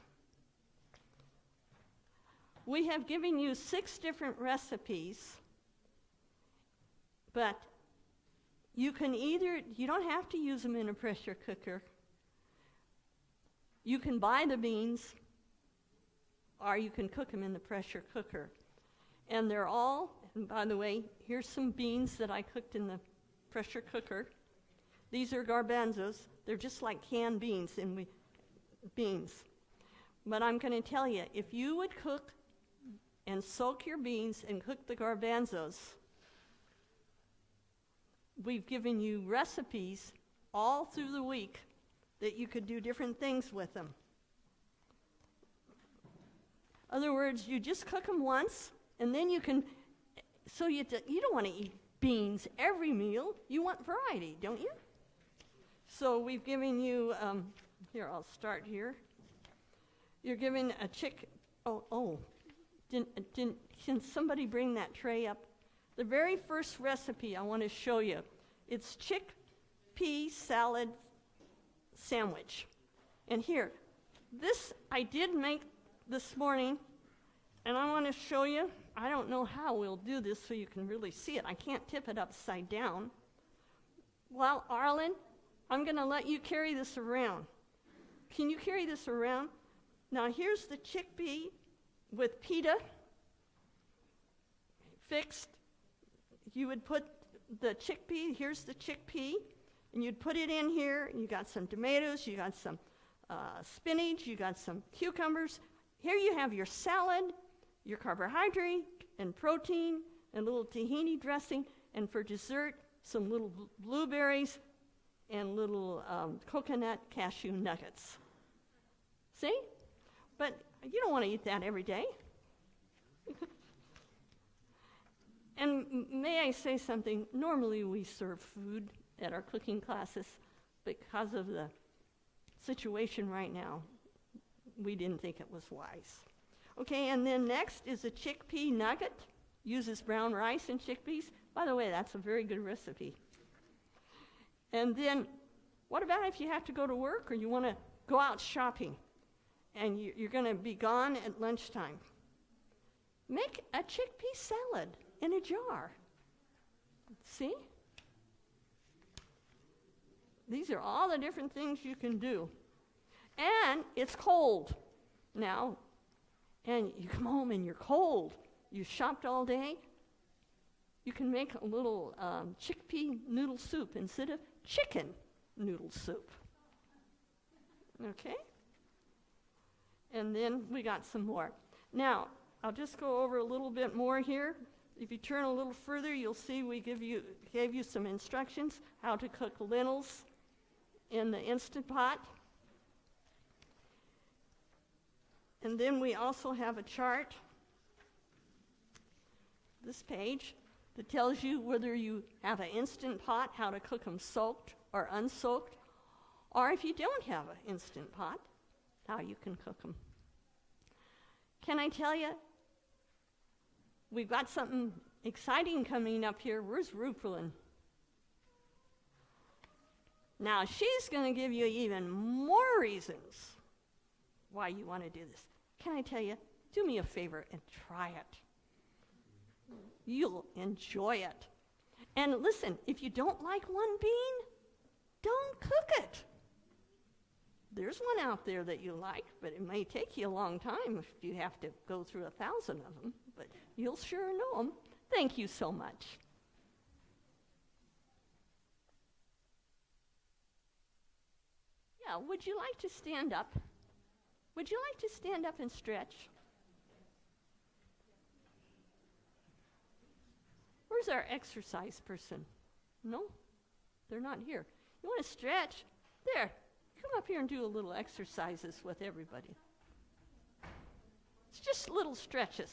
We have given you 6 different recipes, but you don't have to use them in a pressure cooker. You can buy the beans, or you can cook them in the pressure cooker. And they're all, and by the way, here's some beans that I cooked in the pressure cooker. These are garbanzos. They're just like canned beans, But I'm going to tell you, if you would cook and soak your beans and cook the garbanzos, we've given you recipes all through the week that you could do different things with them. In other words, you just cook them once, and then you can, so you don't want to eat beans every meal. You want variety, don't you? So we've given you, here, I'll start here. You're given a can somebody bring that tray up? The very first recipe I want to show you, it's chickpea salad sandwich. And here, this I did make this morning, and I want to show you. I don't know how we'll do this so you can really see it. I can't tip it upside down. Well, Arlen, I'm going to let you carry this around. Can you carry this around? Now, here's the chickpea with pita fixed. You would put the chickpea, here's the chickpea, and you'd put it in here, and you got some tomatoes, you got some spinach, you got some cucumbers. Here you have your salad, your carbohydrate and protein, and a little tahini dressing, and for dessert, some little blueberries and little coconut cashew nuggets. See? But you don't want to eat that every day. And may I say something? Normally we serve food at our cooking classes. Because of the situation right now, we didn't think it was wise. Okay, and then next is a chickpea nugget. Uses brown rice and chickpeas. By the way, that's a very good recipe. And then, what about if you have to go to work or you want to go out shopping and you're going to be gone at lunchtime? Make a chickpea salad in a jar. See? These are all the different things you can do. And it's cold now. And you come home and you're cold. You shopped all day. You can make a little chickpea noodle soup instead of chicken noodle soup. Okay? And then we got some more. Now, I'll just go over a little bit more here. If you turn a little further, you'll see we gave you some instructions how to cook lentils in the Instant Pot. And then we also have a chart, this page, that tells you whether you have an Instant Pot, how to cook them soaked or unsoaked, or if you don't have an Instant Pot, how you can cook them. Can I tell you, we've got something exciting coming up here. Where's Rupelin? Now, she's going to give you even more reasons why you want to do this. Can I tell you, do me a favor and try it. You'll enjoy it. And listen, if you don't like one bean, don't cook it. There's one out there that you like, but it may take you a long time if you have to go through 1,000 of them, but you'll sure know them. Thank you so much. Yeah, would you like to stand up? Would you like to stand up and stretch? Where's our exercise person? No? They're not here. You want to stretch? There. Come up here and do a little exercises with everybody. It's just little stretches.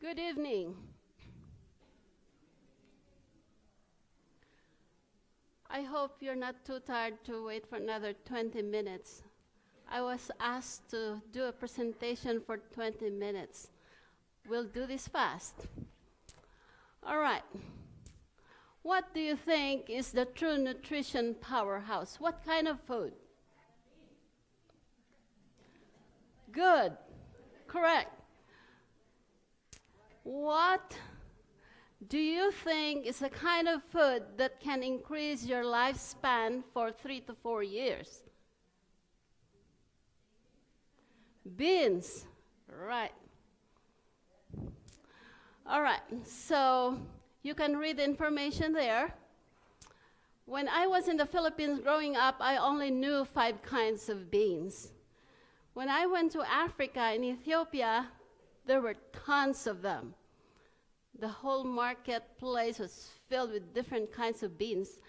Good evening. I hope you're not too tired to wait for another 20 minutes. I was asked to do a presentation for 20 minutes. We'll do this fast. All right. What do you think is the true nutrition powerhouse? What kind of food? Good. Correct. What do you think is the kind of food that can increase your lifespan for 3 to 4 years? Beans. Right. All right. So you can read the information there. When I was in the Philippines growing up, I only knew 5 kinds of beans. When I went to Africa in Ethiopia, there were tons of them. The whole marketplace was filled with different kinds of beans,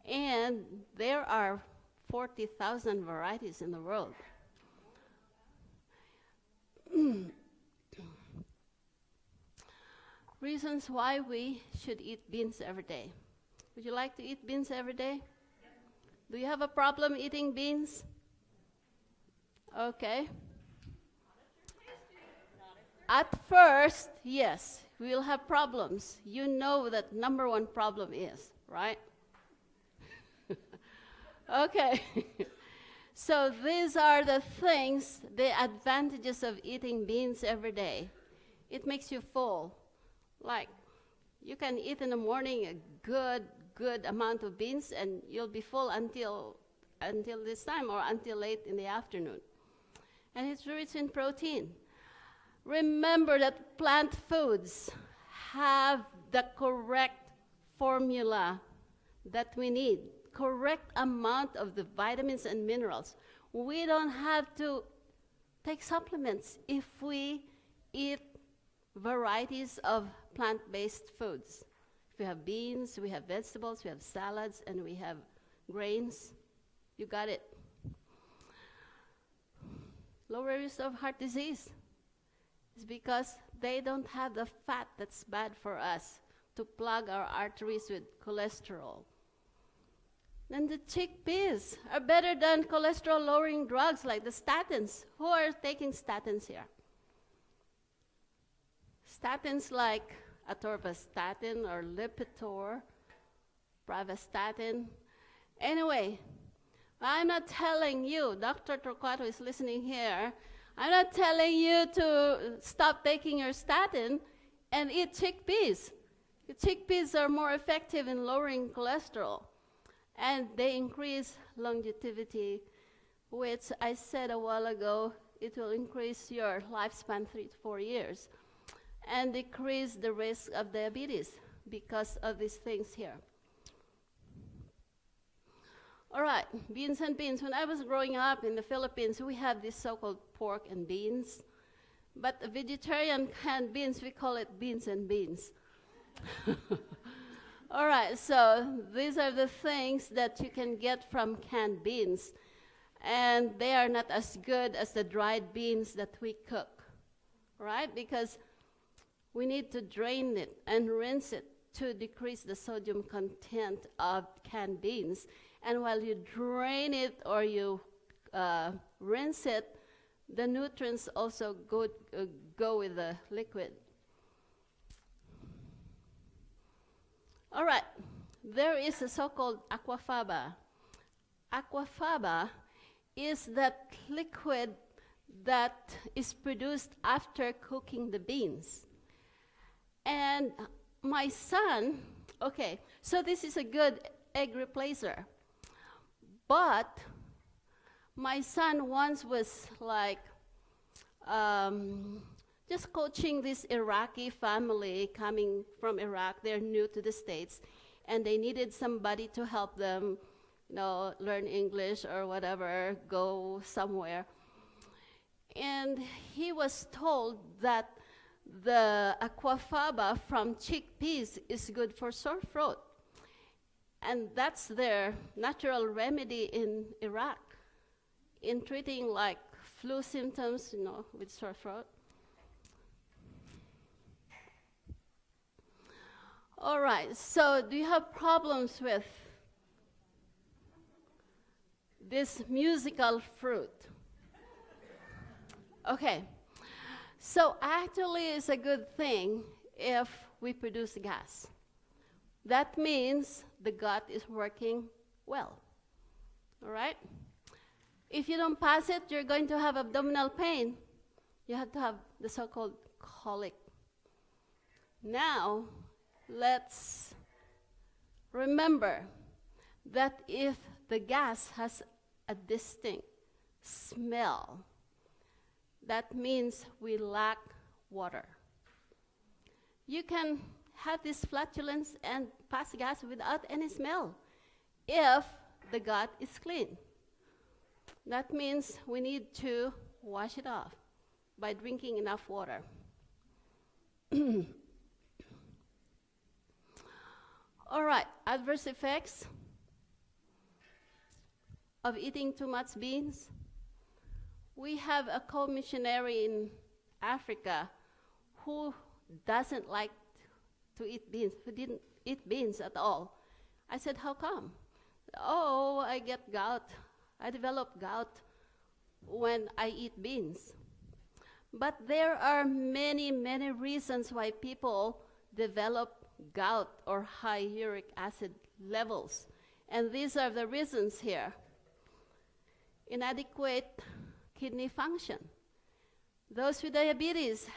and there are 40,000 varieties in the world. Reasons why we should eat beans every day. Would you like to eat beans every day? Do you have a problem eating beans? Okay. At first, yes, we will have problems. You know that number one problem is, right? Okay. So these are the things, the advantages of eating beans every day. It makes you full. Like, you can eat in the morning a good amount of beans, and you'll be full until this time or until late in the afternoon. And it's rich in protein. Remember that plant foods have the correct formula that we need, correct amount of the vitamins and minerals. We don't have to take supplements if we eat varieties of plant-based foods. If we have beans, we have vegetables, we have salads, and we have grains. You got it. Lower risk of heart disease is because they don't have the fat that's bad for us to plug our arteries with cholesterol. Then the chickpeas are better than cholesterol-lowering drugs like the statins. Who are taking statins here? Statins like atorvastatin or Lipitor, pravastatin. Anyway, I'm not telling you, Dr. Torquato is listening here, I'm not telling you to stop taking your statin and eat chickpeas. The chickpeas are more effective in lowering cholesterol, and they increase longevity, which I said a while ago, it will increase your lifespan 3 to 4 years, and decrease the risk of diabetes because of these things here. All right, beans and beans. When I was growing up in the Philippines, we have this so-called pork and beans. But the vegetarian canned beans, we call it beans and beans. All right, so these are the things that you can get from canned beans. And they are not as good as the dried beans that we cook, right? Because we need to drain it and rinse it to decrease the sodium content of canned beans. And while you drain it or you rinse it, the nutrients also go with the liquid. All right, there is a so-called aquafaba. Aquafaba is that liquid that is produced after cooking the beans. And my son, okay, so this is a good egg replacer. But my son once was like just coaching this Iraqi family coming from Iraq. They're new to the States, and they needed somebody to help them, learn English or whatever, go somewhere. And he was told that the aquafaba from chickpeas is good for sore throat. And that's their natural remedy in Iraq in treating like flu symptoms, with sore throat. All right, so do you have problems with this musical fruit? Okay, so actually it's a good thing if we produce gas. That means the gut is working well, all right? If you don't pass it, you're going to have abdominal pain. You have to have the so-called colic. Now, let's remember that if the gas has a distinct smell, that means we lack water. You can have this flatulence and pass gas without any smell if the gut is clean. That means we need to wash it off by drinking enough water. All right, adverse effects of eating too much beans. We have a co-missionary in Africa who doesn't like to eat beans, who didn't eat beans at all. I said, how come? Oh, I get gout. I develop gout when I eat beans. But there are many, many reasons why people develop gout or high uric acid levels. And these are the reasons here. Inadequate kidney function. Those with diabetes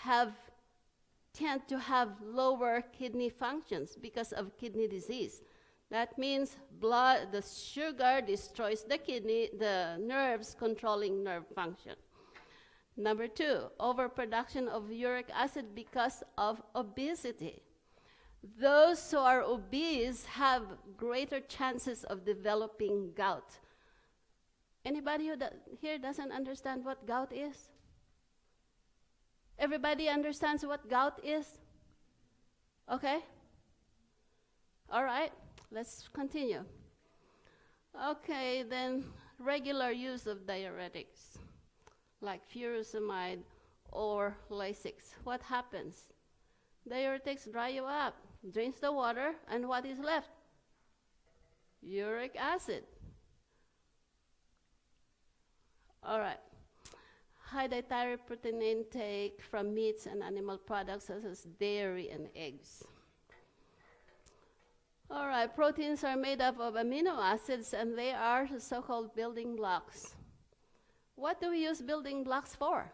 tend to have lower kidney functions because of kidney disease. That means the sugar destroys the kidney, the nerves controlling nerve function. Number 2, overproduction of uric acid because of obesity. Those who are obese have greater chances of developing gout. Anybody here doesn't understand what gout is? Everybody understands what gout is? Okay? All right, let's continue. Okay, then regular use of diuretics, like furosemide or Lasix. What happens? Diuretics dry you up, drains the water, and what is left? Uric acid. All right. High dietary protein intake from meats and animal products such as dairy and eggs. All right, proteins are made up of amino acids, and they are the so-called building blocks. What do we use building blocks for?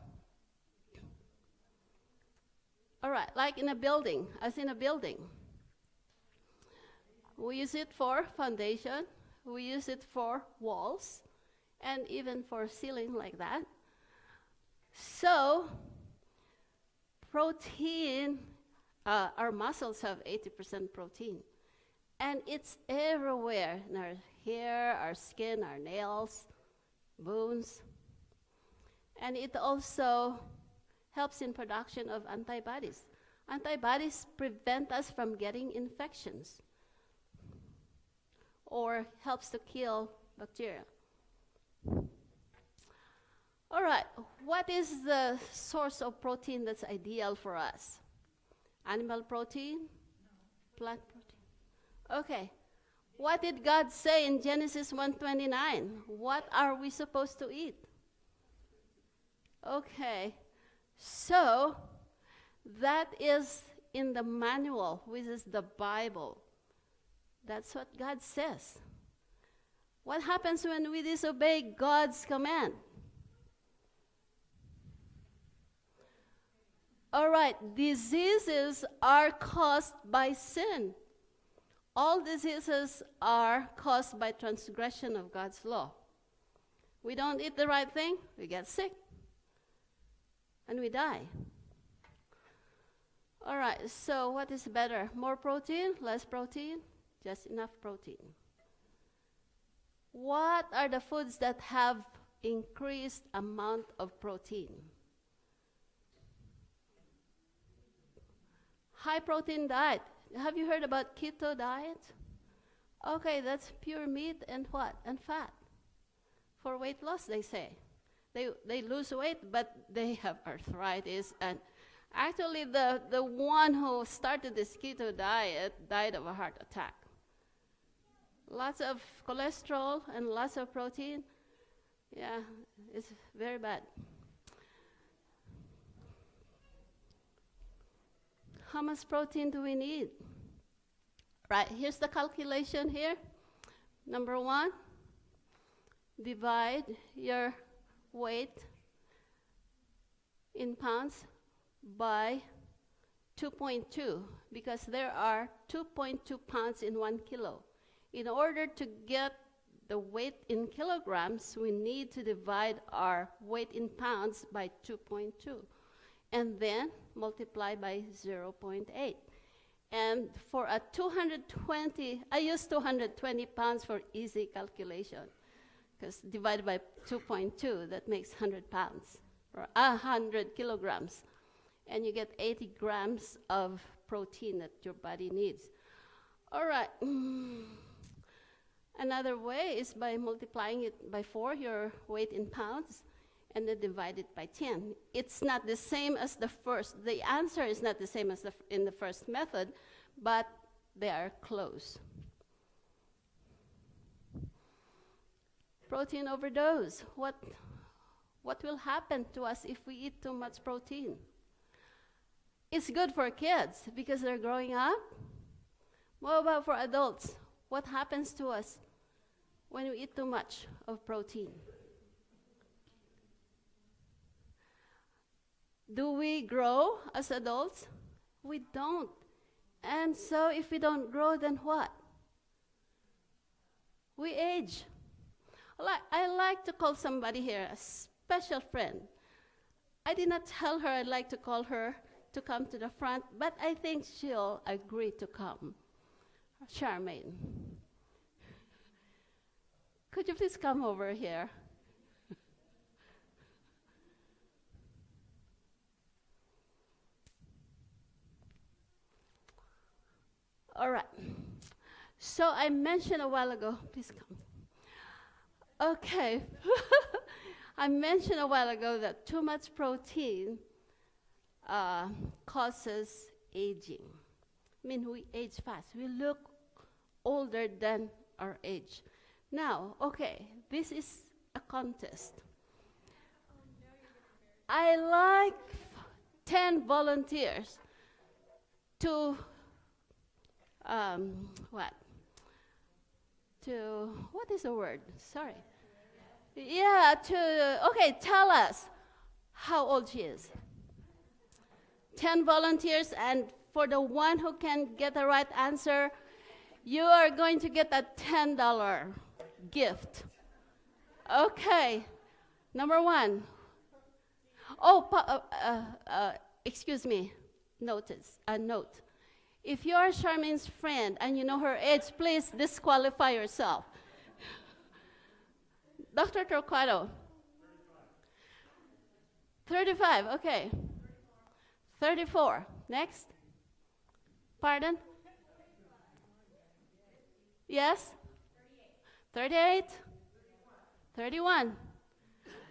All right, like in a building, as in a building. We use it for foundation, we use it for walls, and even for ceiling like that. So, protein, our muscles have 80% protein. And it's everywhere, in our hair, our skin, our nails, bones. And it also helps in production of antibodies. Antibodies prevent us from getting infections or helps to kill bacteria. All right, what is the source of protein that's ideal for us? Animal protein? No. Plant protein? Okay. What did God say in Genesis 1:29? What are we supposed to eat? Okay. So, that is in the manual, which is the Bible. That's what God says. What happens when we disobey God's command? All right, diseases are caused by sin. All diseases are caused by transgression of God's law. We don't eat the right thing, we get sick, and we die. All right, so what is better? More protein, less protein, just enough protein. What are the foods that have increased amount of protein? High protein diet. Have you heard about Keto Diet? Okay, that's pure meat and what? And fat. For weight loss, they say. They lose weight, but they have arthritis Actually, the one who started this keto diet died of a heart attack. Lots of cholesterol and lots of protein. Yeah, it's very bad. How much protein do we need? Right, here's the calculation here. Number 1, divide your weight in pounds by 2.2, because there are 2.2 pounds in 1 kilo. In order to get the weight in kilograms, we need to divide our weight in pounds by 2.2, and then multiply by 0.8. And for a 220, I use 220 pounds for easy calculation, because divided by 2.2, that makes 100 pounds, or 100 kilograms. And you get 80 grams of protein that your body needs. All right. Another way is by multiplying it by 4, your weight in pounds, and then divide it by 10. It's not the same as the first. The answer is not the same as in the first method, but they are close. Protein overdose. What will happen to us if we eat too much protein? It's good for kids because they're growing up. What about for adults? What happens to us when we eat too much of protein? Do we grow as adults? We don't. And so if we don't grow, then what? We age. I like to call somebody here a special friend. I did not tell her I'd like to call her to come to the front, but I think she'll agree to come. Charmaine. Could you please come over here? All right. So I mentioned a while ago, please come. Okay. I mentioned a while ago that too much protein causes aging. I mean, we age fast. We look older than our age. Now, okay, this is a contest. I like 10 volunteers to, what is the word? Sorry. Yeah, okay, tell us how old she is. 10 volunteers, and for the one who can get the right answer, you are going to get a $10 gift. Okay, number 1. Oh, excuse me, note. If you are Charmaine's friend and you know her age, please disqualify yourself. Dr. Torquato. 35, okay. 34, next. Pardon? Yes? 38? 31.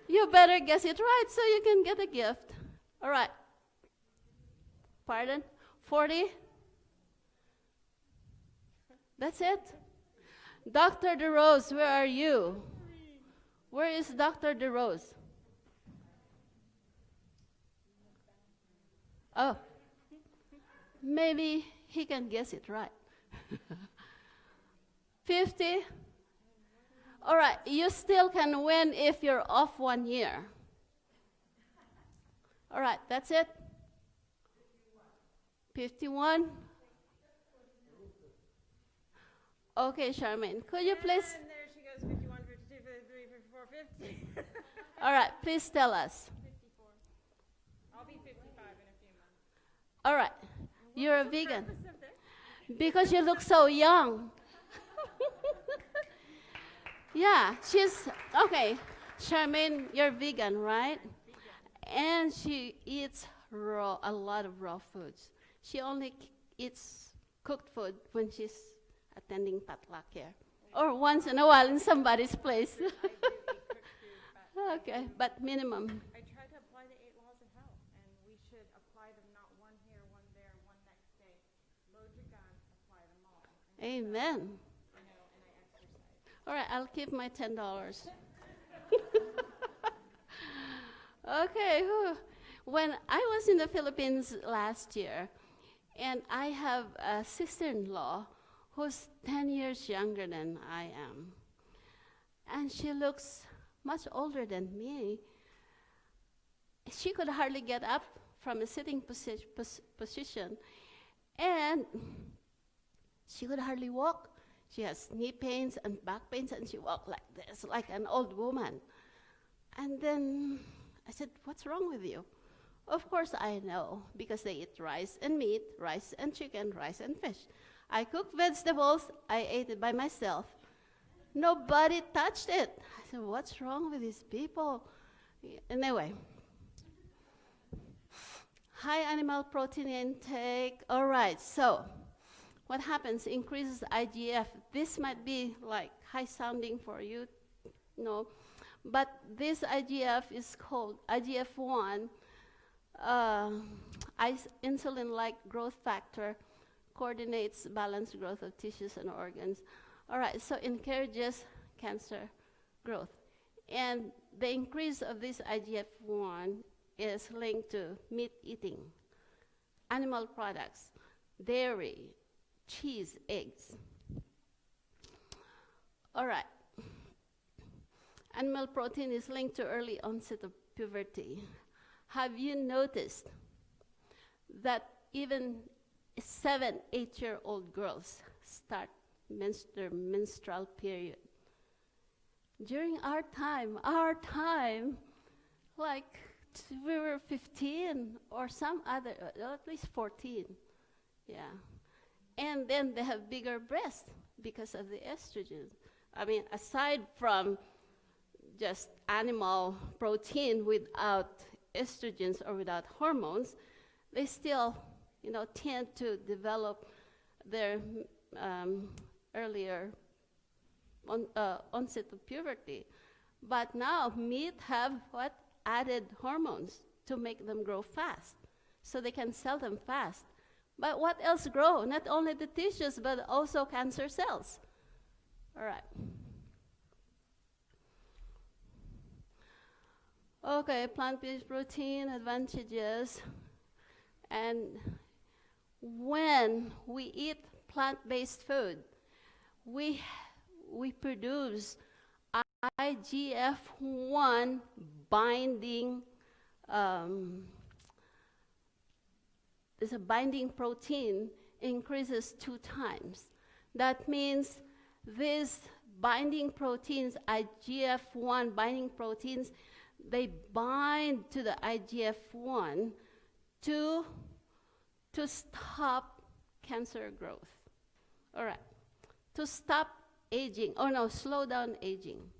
You better guess it right so you can get a gift. All right. Pardon? 40? That's it? Dr. DeRose, where are you? Where is Dr. DeRose? Oh, maybe he can guess it right. 50? All right, you still can win if you're off 1 year. All right, that's it? 51? Okay, Charmaine, could you please? And there she goes, 51, 52, 53, 54, 50. All right, please tell us. 54. I'll be 55 in a few months. All right, you're a vegan. Because you look so young. Yeah, she's, okay, Charmaine, you're vegan, right? And she eats a lot of raw foods. She only eats cooked food when she's attending potluck here, or once in a while in somebody's place. Okay, but minimum. I try to apply the 8 laws of health, and we should apply them not Amen. All right, I'll keep my $10. Okay. Whew. When I was in the Philippines last year, and I have a sister-in-law who's 10 years younger than I am, and she looks much older than me. She could hardly get up from a sitting position, and she could hardly walk. She has knee pains and back pains, and she walked like this, like an old woman. And then I said, "What's wrong with you?" Of course I know, because they eat rice and meat, rice and chicken, rice and fish. I cook vegetables, I ate it by myself. Nobody touched it. I said, "What's wrong with these people?" Anyway, high animal protein intake. All right, so what happens? Increases IGF. This might be like high sounding for you, but this IGF is called IGF-1, insulin-like growth factor, coordinates balanced growth of tissues and organs. All right, so encourages cancer growth. And the increase of this IGF-1 is linked to meat eating, animal products, dairy, cheese, eggs. All right. Animal protein is linked to early onset of puberty. Have you noticed that even 7, 8-year-old girls start their menstrual period? During our time, like we were 15 or some other, at least 14, yeah. And then they have bigger breasts because of the estrogen. I mean, aside from just animal protein without estrogens or without hormones, they still, tend to develop their earlier onset of puberty. But now meat have what? Added hormones to make them grow fast, so they can sell them fast. But what else grow? Not only the tissues, but also cancer cells. All right. Okay, plant-based protein advantages. And when we eat plant-based food, we produce IGF-1 binding, there's a binding protein increases 2 times. That means these binding proteins, IGF-1 binding proteins, they bind to the IGF-1 to stop cancer growth. All right, to stop aging, slow down aging.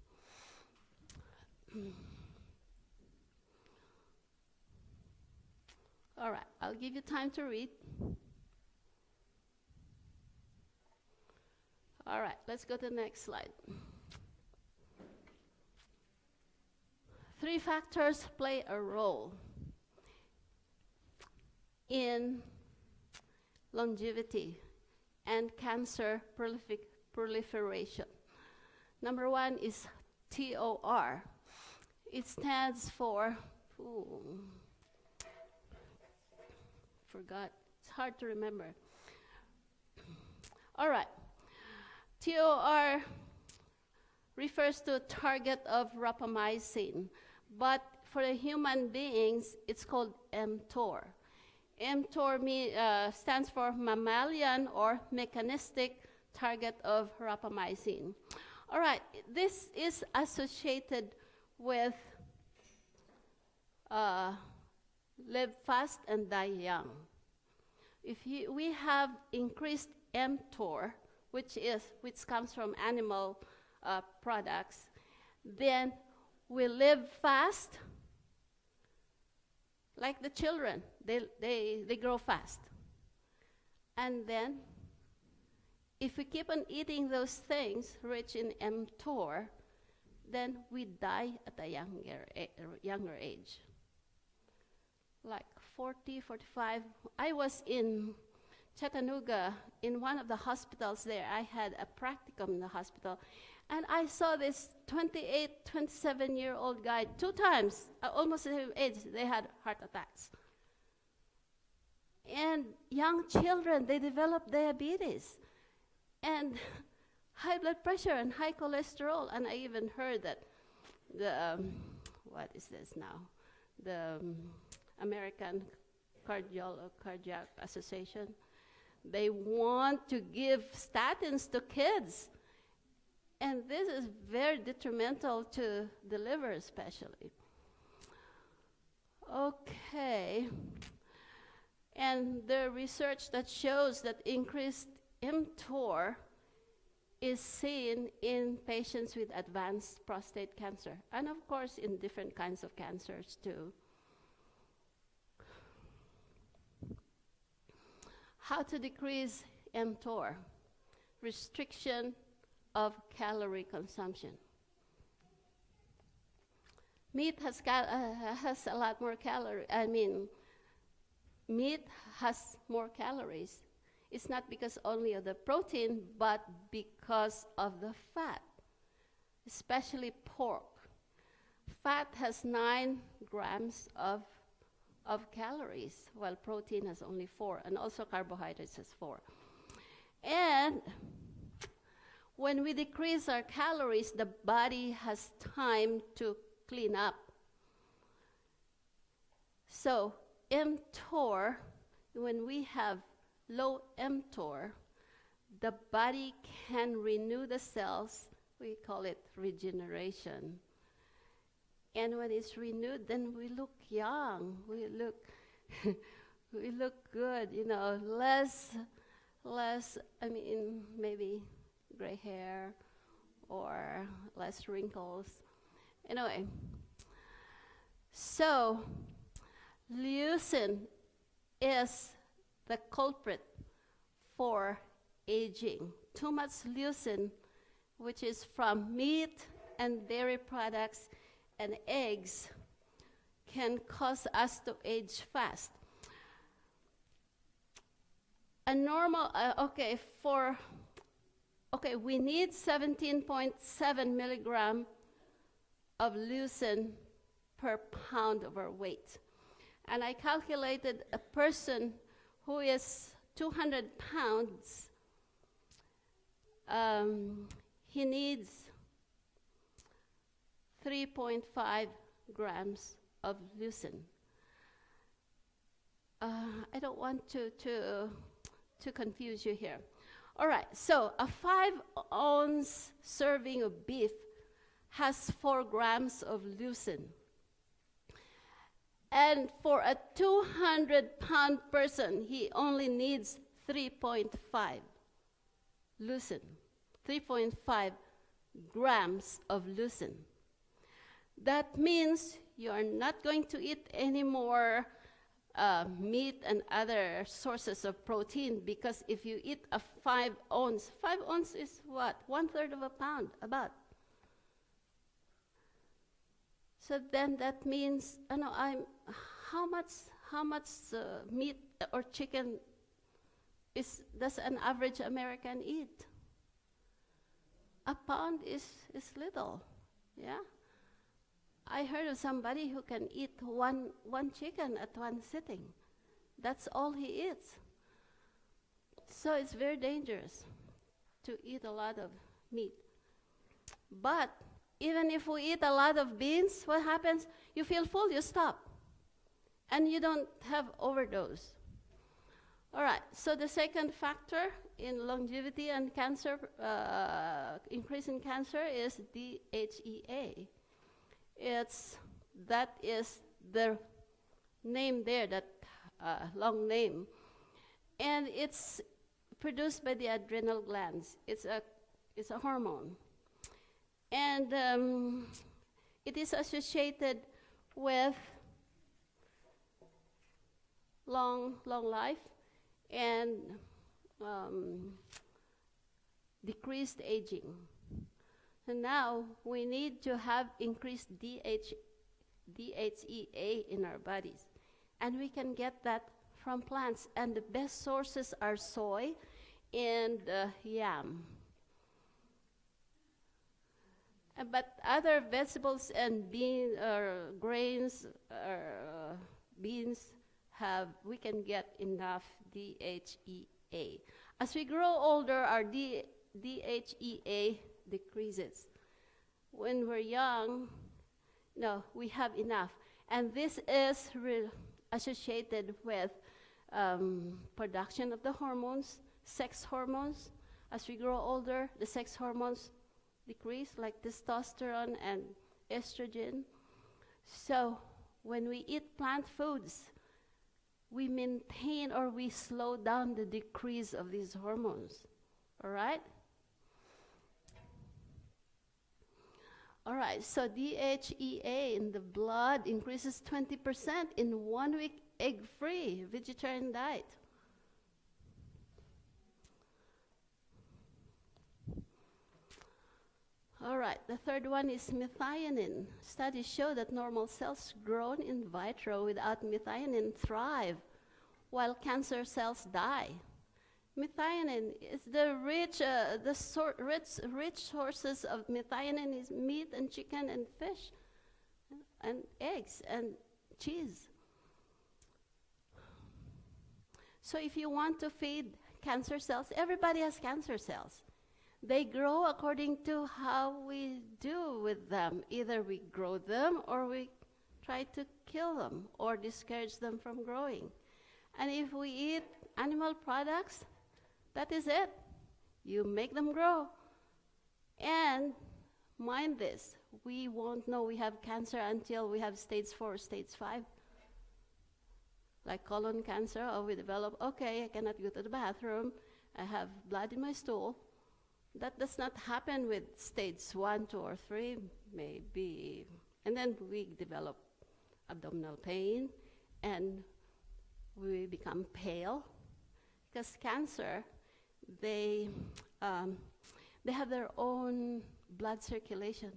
All right, I'll give you time to read. All right, let's go to the next slide. 3 factors play a role in longevity and cancer proliferation. Number 1 is TOR. It stands for, forgot, it's hard to remember. All right, TOR refers to a target of rapamycin, but for the human beings, it's called Mtor. Mtor stands for mammalian or mechanistic target of rapamycin. All right, this is associated with live fast and die young. If we have increased Mtor, which comes from animal products, then we live fast, like the children. They grow fast. And then, if we keep on eating those things rich in Mtor, then we die at a younger age. Like 40, 45. I was in Chattanooga, in one of the hospitals there, I had a practicum in the hospital, and I saw this 28, 27-year-old guy 2 times, almost the same age, they had heart attacks. And young children, they develop diabetes and high blood pressure and high cholesterol. And I even heard that the, what is this now? The American Cardiac Association, they want to give statins to kids. And this is very detrimental to the liver especially. Okay. And the research that shows that increased Mtor is seen in patients with advanced prostate cancer, and of course in different kinds of cancers too. How to decrease Mtor? Restriction of calorie consumption. Meat has a lot more calories. Meat has more calories. It's not because only of the protein, but because of the fat, especially pork. Fat has 9 grams of calories, while protein has only 4, and also carbohydrates has 4. And when we decrease our calories, the body has time to clean up. So Mtor, when we have low Mtor, the body can renew the cells. We call it regeneration. And when it's renewed, then we look young. We look, we look good. Maybe gray hair or less wrinkles. Anyway, so leucine is the culprit for aging. Too much leucine, which is from meat and dairy products and eggs, can cause us to age fast. A normal, we need 17.7 milligram of leucine per pound of our weight. And I calculated a person who is 200 pounds, he needs 3.5 grams of leucine. I don't want to confuse you here. All right, so a 5-ounce serving of beef has 4 grams of leucine. And for a 200-pound person, he only needs 3.5 leucine, 3.5 grams of leucine. That means you are not going to eat any more meat and other sources of protein, because if you eat a 5 ounce is what? 1/3 of a pound, about. So then that means, how much meat or chicken does an average American eat? A pound is little, yeah? I heard of somebody who can eat one chicken at one sitting. That's all he eats. So it's very dangerous to eat a lot of meat. But even if we eat a lot of beans, what happens? You feel full, you stop. And you don't have overdose. All right, so the second factor in longevity and cancer, increase in cancer, is DHEA. That is the name there, that long name. And it's produced by the adrenal glands. It's a hormone. And it is associated with long life and decreased aging. And now we need to have increased DHEA in our bodies. And we can get that from plants, and the best sources are soy and yam. But other vegetables and grains or beans we can get enough DHEA. As we grow older, our DHEA decreases. When we're young, no, we have enough. And this is associated with production of the hormones, sex hormones. As we grow older, the sex hormones decrease, like testosterone and estrogen. So when we eat plant foods, we maintain or we slow down the decrease of these hormones. All right? All right, so DHEA in the blood increases 20% in 1 week egg-free vegetarian diet. All right, the third one is methionine. Studies show that normal cells grown in vitro without methionine thrive, while cancer cells die. Methionine is rich sources of methionine is meat and chicken and fish and eggs and cheese. So if you want to feed cancer cells, everybody has cancer cells. They grow according to how we do with them. Either we grow them or we try to kill them or discourage them from growing. And if we eat animal products, that is it. You make them grow. And mind this, we won't know we have cancer until we have stage 4, stage 5. Like colon cancer, or we develop, okay, I cannot go to the bathroom, I have blood in my stool. That does not happen with stage 1, 2, or 3, maybe. And then we develop abdominal pain, and we become pale. Because cancer, they have their own blood circulation.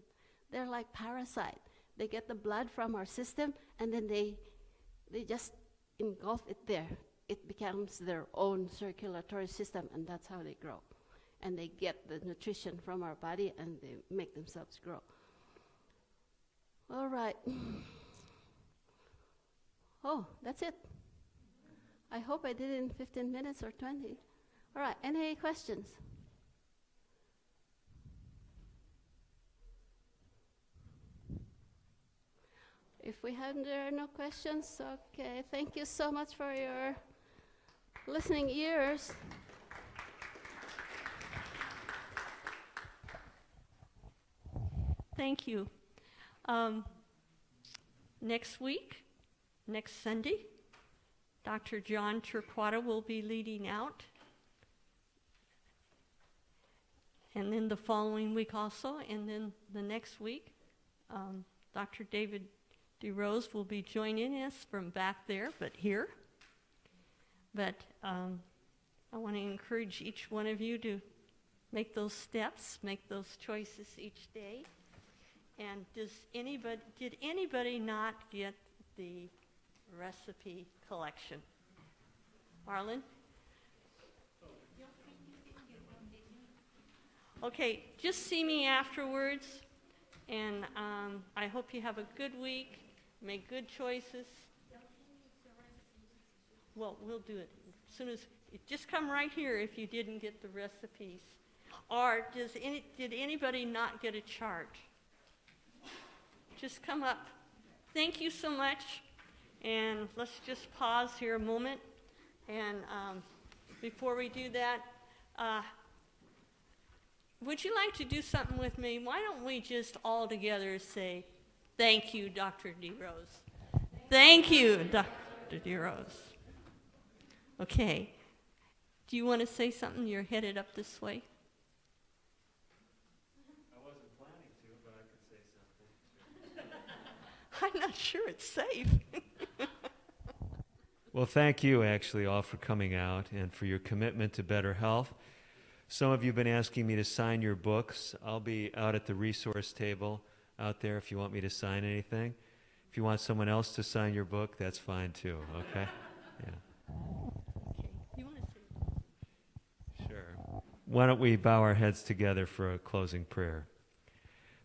They're like parasite. They get the blood from our system, and then they just engulf it there. It becomes their own circulatory system, and that's how they grow. And they get the nutrition from our body, and they make themselves grow. All right. Oh, that's it. I hope I did it in 15 minutes or 20. All right, any questions? If there are no questions, okay. Thank you so much for your listening ears. Thank you. Next week, next Sunday, Dr. John Turquata will be leading out. And then the following week also, and then the next week, Dr. David DeRose will be joining us from back there, but here. But I want to encourage each one of you to make those steps, make those choices each day. And did anybody not get the recipe collection? Marlon? Okay, just see me afterwards, and I hope you have a good week, make good choices. Well, we'll do it as soon as, just come right here if you didn't get the recipes. Or did anybody not get a chart? Just come up. Thank you so much, and let's just pause here a moment. And before we do that, would you like to do something with me? Why don't we just all together say, thank you, Dr. DeRose. Thank you, Dr. DeRose. Okay. Do you want to say something? You're headed up this way. I wasn't planning to, but I could say something. I'm not sure it's safe. Well, thank you, actually, all for coming out and for your commitment to better health. Some of you have been asking me to sign your books. I'll be out at the resource table out there if you want me to sign anything. If you want someone else to sign your book, that's fine too, okay? Yeah. Okay, you want to say? Sure. Why don't we bow our heads together for a closing prayer?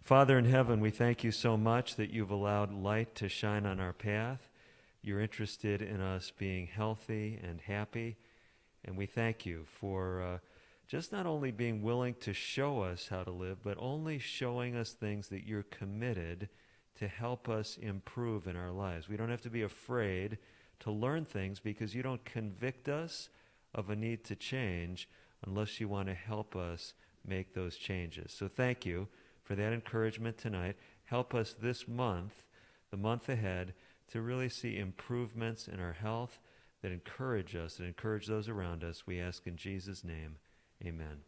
Father in heaven, we thank you so much that you've allowed light to shine on our path. You're interested in us being healthy and happy, and we thank you for just not only being willing to show us how to live, but only showing us things that you're committed to help us improve in our lives. We don't have to be afraid to learn things because you don't convict us of a need to change unless you want to help us make those changes. So thank you for that encouragement tonight. Help us this month, the month ahead, to really see improvements in our health that encourage us, that encourage those around us. We ask in Jesus' name, amen.